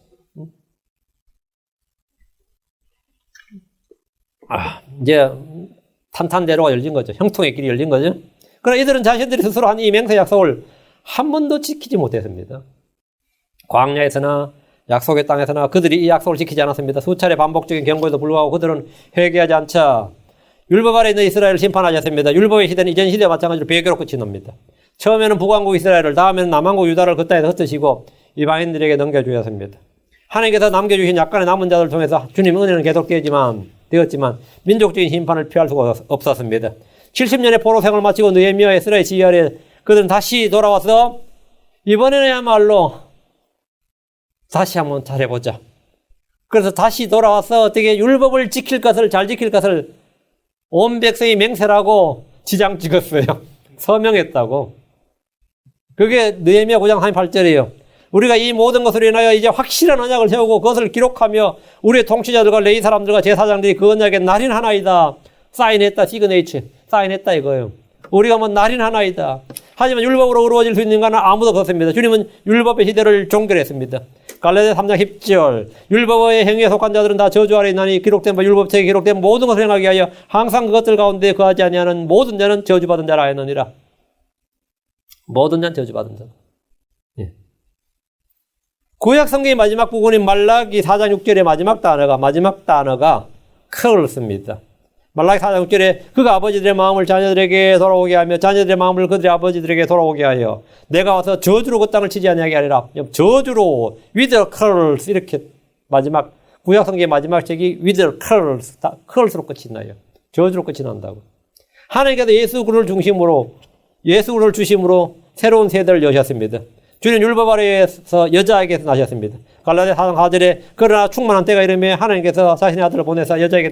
이제 탄탄대로가 열린 거죠. 형통의 길이 열린 거죠. 그러나 이들은 자신들이 스스로 한 이 맹세 약속을 한 번도 지키지 못했습니다. 광야에서나 약속의 땅에서나 그들이 이 약속을 지키지 않았습니다. 수차례 반복적인 경고에도 불구하고 그들은 회개하지 않자 율법 아래 있는 이스라엘을 심판하셨습니다. 율법의 시대는 이전 시대와 마찬가지로 배교로 끝이 납니다. 처음에는 북왕국 이스라엘을 다음에는 남왕국 유다를 그 땅에서 흩으시고 이방인들에게 넘겨주셨습니다. 하나님께서 남겨주신 약간의 남은 자들을 통해서 주님의 은혜는 계속되었지만 민족적인 심판을 피할 수가 없었습니다. 70년의 포로 생활을 마치고 느헤미야 에스라의 지휘 아래 그들은 다시 돌아와서 이번에야말로 다시 한번 잘해보자. 그래서 다시 돌아와서 어떻게 율법을 지킬 것을 잘 지킬 것을 온 백성이 맹세라고 지장 찍었어요. 서명했다고. 그게 느헤미야 9장 38절이에요. 우리가 이 모든 것으로 인하여 이제 확실한 언약을 세우고 그것을 기록하며 우리의 통치자들과 레위 사람들과 제사장들이 그 언약에 날인 하나이다. 사인했다. 시그네이처. 사인했다 이거예요. 우리가 뭐 날인 하나이다. 하지만 율법으로 이루어질 수 있는 것은 아무도 없습니다. 주님은 율법의 시대를 종결했습니다. 갈라디아 3장 10절 율법의 행위에 속한 자들은 다 저주 아래 있나니 기록된 바 율법책에 기록된 모든 것을 행하게 하여 항상 그것들 가운데 거하지 아니하는 모든 자는 저주받은 자라 하였느니라. 모든 자는 저주받은 자. 예. 구약 성경의 마지막 부분인 말라기 4장 6절의 마지막 단어가 curse입니다. 말라기 4장 6절에 그가 아버지들의 마음을 자녀들에게 돌아오게 하며 자녀들의 마음을 그들의 아버지들에게 돌아오게 하여 내가 와서 저주로 그 땅을 치지 아니하게 하리라. 저주로 with curse 이렇게 마지막 구약 성경의 마지막 책이 with curse curse로 끝이 나요. 저주로 끝이 난다고. 하나님께서 예수 그리스도를 주심으로 새로운 세대를 여셨습니다. 주님 율법 아래에서 여자에게서 나셨습니다. 갈라디아 4장 4절에 그러나 충만한 때가 이르매 하나님께서 자신의 아들을 보내서 여자에게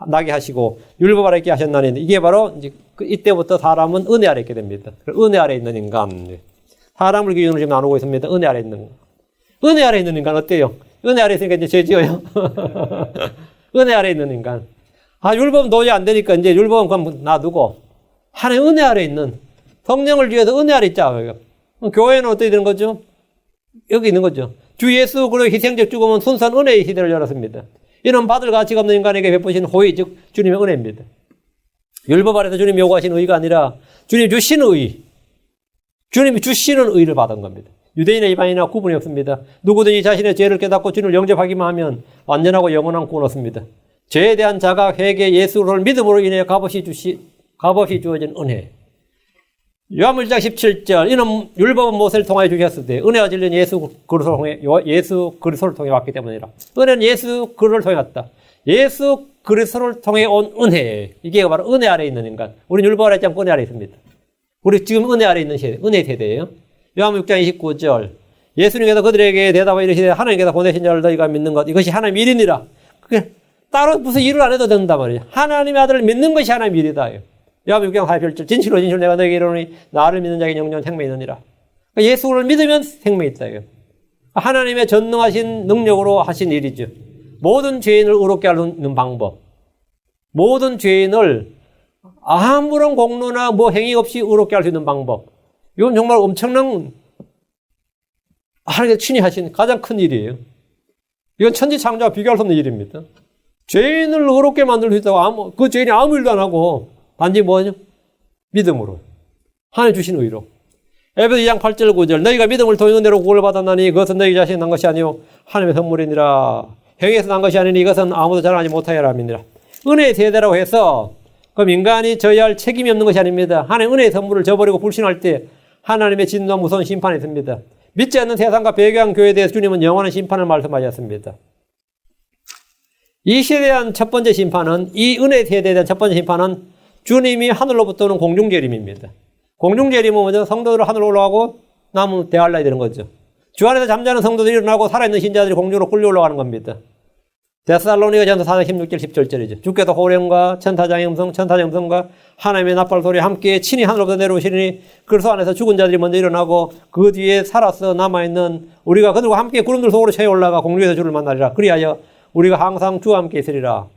나게 하시고 율법 아래 있게 하셨나니 이게 바로 이제 이때부터 사람은 은혜 아래 있게 됩니다. 은혜 아래 있는 인간. 사람을 기준으로 지금 나누고 있습니다. 은혜 아래 있는 거. 은혜 아래 있는 인간 어때요? 은혜 아래 있으니까 이제 죄 지어요. 은혜 아래 있는 인간. 율법은 도저히 안 되니까 이제 율법은 그럼 놔두고 하나님 은혜 아래 있는 성령을 위해서 은혜 아래 있자. 교회는 어떻게 되는 거죠? 여기 있는 거죠. 주 예수 그리스도의 희생적 죽음은 순수한 은혜의 시대를 열었습니다. 이런 받을 가치가 없는 인간에게 베푸신 호의, 즉 주님의 은혜입니다. 율법 아래서 주님이 요구하신 의가 아니라 주님이 주신 의, 주님이 주시는 의를 받은 겁니다. 유대인이나 이방인이나 구분이 없습니다. 누구든지 자신의 죄를 깨닫고 주님을 영접하기만 하면 완전하고 영원한 구원을 얻습니다. 죄에 대한 자각, 회개, 예수를 믿음으로 인해 값없이 주어진 은혜. 요한복음 1장 17절 이는 율법은 모세를 통하여 주셨으되 은혜와 진리는 예수 그리스도를 통해 왔기 때문이라. 은혜는 예수 그리스도를 통해 왔다. 예수 그리스도를 통해 온 은혜. 이게 바로 은혜 아래 있는 인간. 우리는 율법 아래 있지 않고 은혜 아래 있습니다. 우리 지금 은혜 아래 있는 세대, 은혜 세대예요. 요한복음 6장 29절 예수님께서 그들에게 대답하여 이르시되 하나님께서 보내신 자를 너희가 믿는 것 이것이 하나님의 일이니라. 그게 따로 무슨 일을 안 해도 된단 말이에요. 하나님의 아들을 믿는 것이 하나님의 일이다. 요한복음 6장 48절 진실로 내가 너에게 이르노니 나를 믿는 자에게 영원한 생명이 있느니라. 그러니까 예수를 믿으면 생명이 있다. 하나님의 전능하신 능력으로 하신 일이죠. 모든 죄인을 의롭게 하는 방법. 모든 죄인을 아무런 공로나 행위 없이 의롭게 할 수 있는 방법. 이건 정말 엄청난 하나님께서 친히 하신 가장 큰 일이에요. 이건 천지창조와 비교할 수 없는 일입니다. 죄인을 의롭게 만들 수 있다고 그 죄인이 아무 일도 안 하고 단지 뭐죠? 믿음으로. 하나님 주신 의로. 에베소 2장 8절 9절 너희가 믿음을 통해 은혜로 구원을 받았나니 그것은 너희 자신이 난 것이 아니요 하나님의 선물이니라. 행위에서 난 것이 아니니 이것은 아무도 자랑하지 못하여라 함이니라. 은혜의 세대라고 해서 그럼 인간이 져야 할 책임이 없는 것이 아닙니다. 하나님 은혜의 선물을 저버리고 불신할 때 하나님의 진노와 무서운 심판이 있습니다. 믿지 않는 세상과 배교한 교회에 대해서 주님은 영원한 심판을 말씀하셨습니다. 이 시대에 대한 첫 번째 심판은 이 은혜 세대에 대한 첫 번째 심판은 주님이 하늘로부터 오는 공중재림입니다. 공중재림은 뭐죠? 성도들을 하늘로 올라가고 남은 대할라야 되는 거죠. 주 안에서 잠자는 성도들이 일어나고 살아있는 신자들이 공중으로 끌려 올라가는 겁니다. 데살로니가전서 4장 16절 17절이죠. 주께서 호령과 천사장의 음성과 하나님의 나팔 소리와 함께 친히 하늘로부터 내려오시니 그리스도 안에서 죽은 자들이 먼저 일어나고 그 뒤에 살아서 남아있는 우리가 그들과 함께 구름들 속으로 채 올라가 공중에서 주를 만나리라. 그리하여 우리가 항상 주와 함께 있으리라.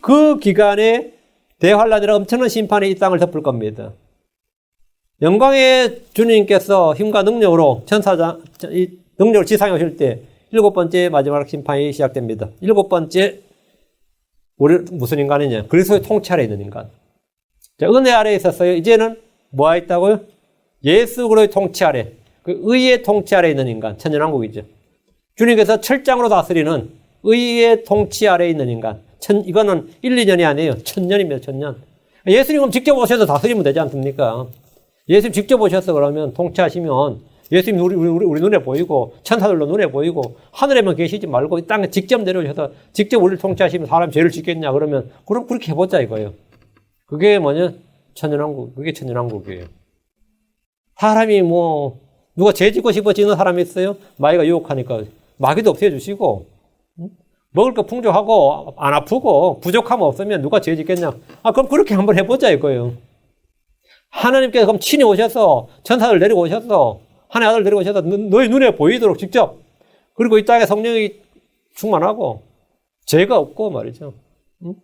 그 기간에 대환란이라 엄청난 심판이 이 땅을 덮을 겁니다. 영광의 주님께서 힘과 능력으로 능력을 지상에 오실 때 7번째 마지막 심판이 시작됩니다. 7번째 우리 무슨 인간이냐? 그리스도의 통치 아래 있는 인간. 자, 은혜 아래에 있었어요. 이제는 뭐가 있다고요? 예수 그리스도의 통치 아래, 그 의의 통치 아래 있는 인간, 천년왕국이죠. 주님께서 철장으로 다스리는 의의 통치 아래 있는 인간. 이거는 1, 2년이 아니에요. 1000년입니다. 1000년. 예수님은 직접 오셔서 다스리면 되지 않습니까? 예수님 직접 오셔서 그러면 통치하시면 예수님 우리 눈에 보이고 천사들로 눈에 보이고 하늘에만 계시지 말고 이 땅에 직접 내려오셔서 직접 우리를 통치하시면 사람 죄를 짓겠냐 그러면 그럼 그렇게 해보자 이거예요. 그게 뭐냐? 천년왕국. 그게 천년왕국이에요. 사람이 누가 죄 짓고 싶어지는 사람이 있어요? 마귀가 유혹하니까 마귀도 없애주시고 먹을 거 풍족하고 안 아프고 부족함 없으면 누가 죄 짓겠냐? 그럼 그렇게 한번 해보자 이거예요. 하나님께서 그럼 친히 오셔서 천사들 내리고 오셔서 하나의 아들 데리고 오셔서 너희 눈에 보이도록 직접, 그리고 이 땅에 성령이 충만하고 죄가 없고 말이죠. 응?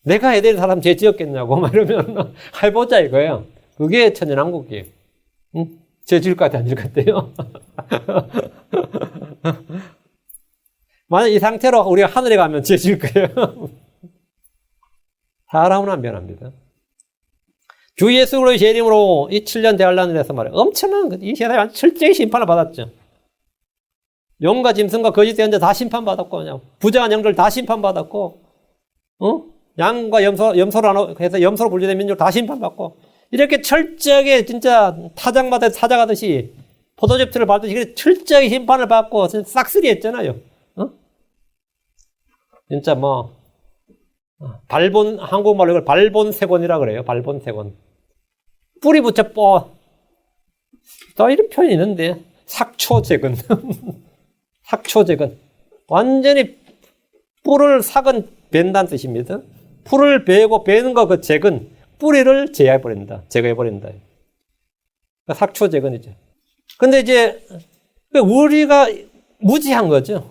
내가 해야 될 사람 죄 지었겠냐고 막 이러면 해보자 이거예요. 그게 천연왕국이에요. 응? 죄 지을 것 같아 안 지을 것 같아요? 만약 이 상태로 우리가 하늘에 가면 죄 지을 거예요. 사람은 안 변합니다. 주 예수 그리스도의 이름으로 이 7년 대환란을 해서 말이에요. 엄청난 이 세상에 철저히 심판을 받았죠. 용과 짐승과 거짓 대언자 다 심판받았고, 그냥 부정한 영들 다 심판받았고, 양과 염소로 해서 염소로 분류된 민족 다 심판받고, 이렇게 철저하게 진짜 타작마다 찾아가듯이 포도즙틀을 밟듯이 철저하게 심판을 받고 싹쓸이 했잖아요. 진짜 뭐 한국말로 이걸 발본색원이라 그래요. 발본색원. 뿌리 붙여 또 이런 표현이 있는데 삭초재근. 삭초재근. 완전히 뿔을 삭은 벤다는 뜻입니다. 풀을 베고 베는 거 그 재근. 뿌리를 제거해버린다. 제거해버린다. 삭초재근이죠. 근데 이제 우리가 무지한 거죠.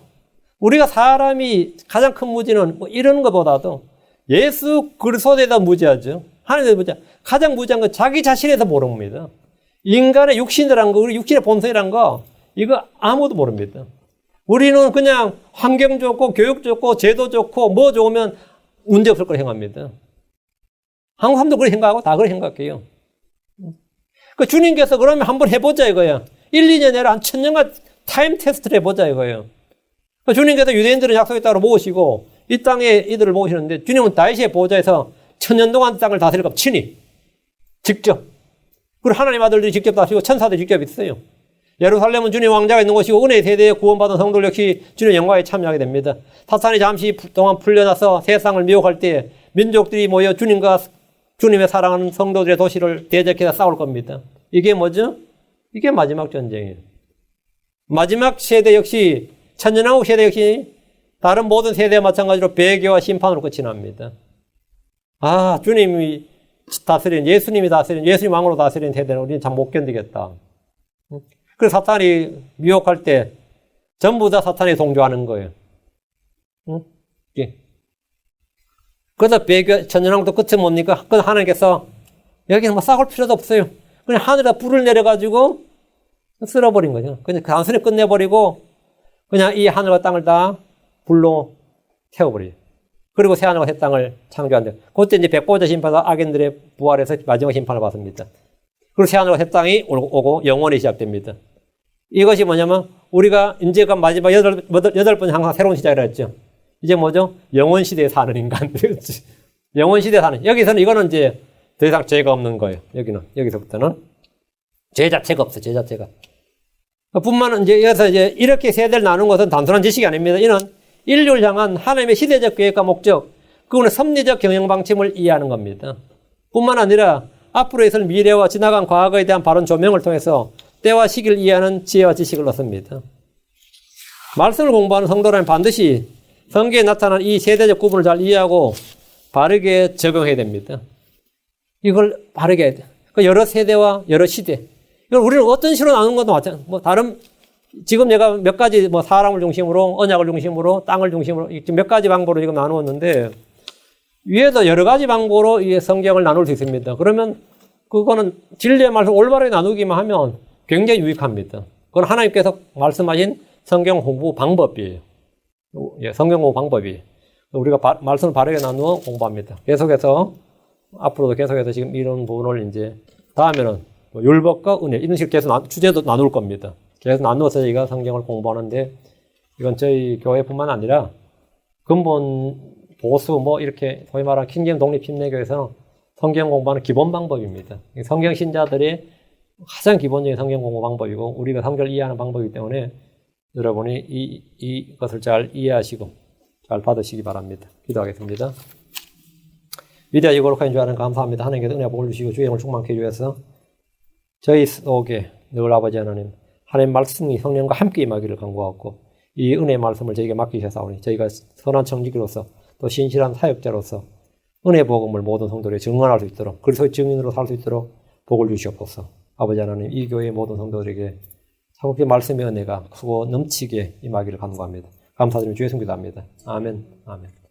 우리가 사람이 가장 큰 무지는 뭐 이런 것보다도 예수 그리스도에 대해서 무지하죠. 하나님에 대해서 무지하죠. 가장 무지한 건 자기 자신에서 모릅니다. 인간의 육신이라는 거, 우리 육신의 본성이라는 거, 이거 아무도 모릅니다. 우리는 그냥 환경 좋고, 교육 좋고, 제도 좋고, 뭐 좋으면 문제 없을 걸 행합니다. 한국 사람도 그렇게 생각하고 다 그렇게 생각해요. 그 주님께서 그러면 한번 해보자 이거야. 1, 2년 내로 한 1000년간 타임 테스트를 해보자 이거예요. 그 주님께서 유대인들은 약속의 땅으로 모으시고 이 땅에 이들을 모으시는데 주님은 다윗의 보호자에서 1000년 동안 땅을 다스릴 겁니다. 친히. 직접. 그리고 하나님 아들들이 직접 다스리고 천사들이 직접 있어요. 예루살렘은 주님 왕자가 있는 곳이고 은혜의 세대에 구원받은 성도들 역시 주님의 영광에 참여하게 됩니다. 사탄이 잠시 동안 풀려나서 세상을 미혹할 때 민족들이 모여 주님의 사랑하는 성도들의 도시를 대적해서 싸울 겁니다. 이게 뭐죠? 이게 마지막 전쟁이에요. 마지막 세대 역시 천년왕국 세대 역시 다른 모든 세대와 마찬가지로 배교와 심판으로 끝이 납니다. 주님이 다스린, 예수님이 다스린, 예수님 왕으로 다스린 세대는 우리는 참 못 견디겠다. 그래서 사탄이 미혹할 때 전부 다 사탄에 동조하는 거예요. 예. 그래서 배교, 천년왕국도 끝은 뭡니까? 그 하나님께서 여기는 뭐 싸울 필요도 없어요. 그냥 하늘에 불을 내려가지고 쓸어버린 거죠. 그냥 단순히 끝내버리고 그냥 이 하늘과 땅을 다 불로 태워버려요. 그리고 새하늘과 새 땅을 창조한대요. 그때 이제 백보자 심판과 악인들의 부활에서 마지막 심판을 받습니다. 그리고 새하늘과 새 땅이 오고 영원히 시작됩니다. 이것이 뭐냐면 우리가 이제가 마지막 8번 항상 새로운 시작이라 했죠. 이제 뭐죠? 영원 시대에 사는 인간. 영원 시대에 사는. 여기서는 이거는 이제 더 이상 죄가 없는 거예요. 여기서부터는 죄 자체가 없어요. 죄 자체가. 뿐만 이제 여기서 이제 이렇게 세대를 나눈 것은 단순한 지식이 아닙니다. 이는 인류를 향한 하나님의 시대적 계획과 목적, 그분의 섭리적 경영 방침을 이해하는 겁니다. 뿐만 아니라 앞으로 있을 미래와 지나간 과거에 대한 바른 조명을 통해서 때와 시기를 이해하는 지혜와 지식을 얻습니다. 말씀을 공부하는 성도라면 반드시 성경에 나타난 이 세대적 구분을 잘 이해하고 바르게 적용해야 됩니다. 이걸 바르게 해야 돼요. 여러 세대와 여러 시대. 이걸 우리는 어떤 식으로 나누는 것도 마찬가지. 지금 내가 몇 가지 사람을 중심으로, 언약을 중심으로, 땅을 중심으로, 지금 몇 가지 방법으로 지금 나누었는데, 위에도 여러 가지 방법으로 이 성경을 나눌 수 있습니다. 그러면 그거는 진리의 말씀 올바르게 나누기만 하면 굉장히 유익합니다. 그건 하나님께서 말씀하신 성경 공부 방법이에요. 성경 공부 방법이에요. 우리가 말씀을 바르게 나누어 공부합니다. 앞으로도 계속해서 지금 이런 부분을 이제, 다음에는 율법과 은혜, 이런 식으로 계속 주제도 나눌 겁니다. 계속 나누어서 저희가 성경을 공부하는데, 이건 저희 교회뿐만 아니라 근본 보수 이렇게 소위 말하는 킹제임 독립 침례교에서는 성경 공부하는 기본 방법입니다. 성경 신자들의 가장 기본적인 성경 공부 방법이고 우리가 성경을 이해하는 방법이기 때문에 여러분이 이것을 잘 이해하시고 잘 받으시기 바랍니다. 기도하겠습니다. 위대하시고 거룩하신 주 하나님 감사합니다. 하나님께서 은혜와 복을 주시고 주의 영을 충만케 해주셔서 저희 속에 늘 아버지 하나님 말씀이 성령과 함께 임하기를 간구하고 이 은혜의 말씀을 저희에게 맡기셔서오니 저희가 선한 청지기로서 또 신실한 사역자로서 은혜 복음을 모든 성도들에게 증언할 수 있도록 그리스도의 증인으로 살 수 있도록 복을 주시옵소서. 아버지 하나님 이 교회의 모든 성도들에게 하나님의 말씀의 은혜가 크고 넘치게 임하기를 간구합니다. 감사드리며 주의 손 기도합니다. 아멘. 아멘.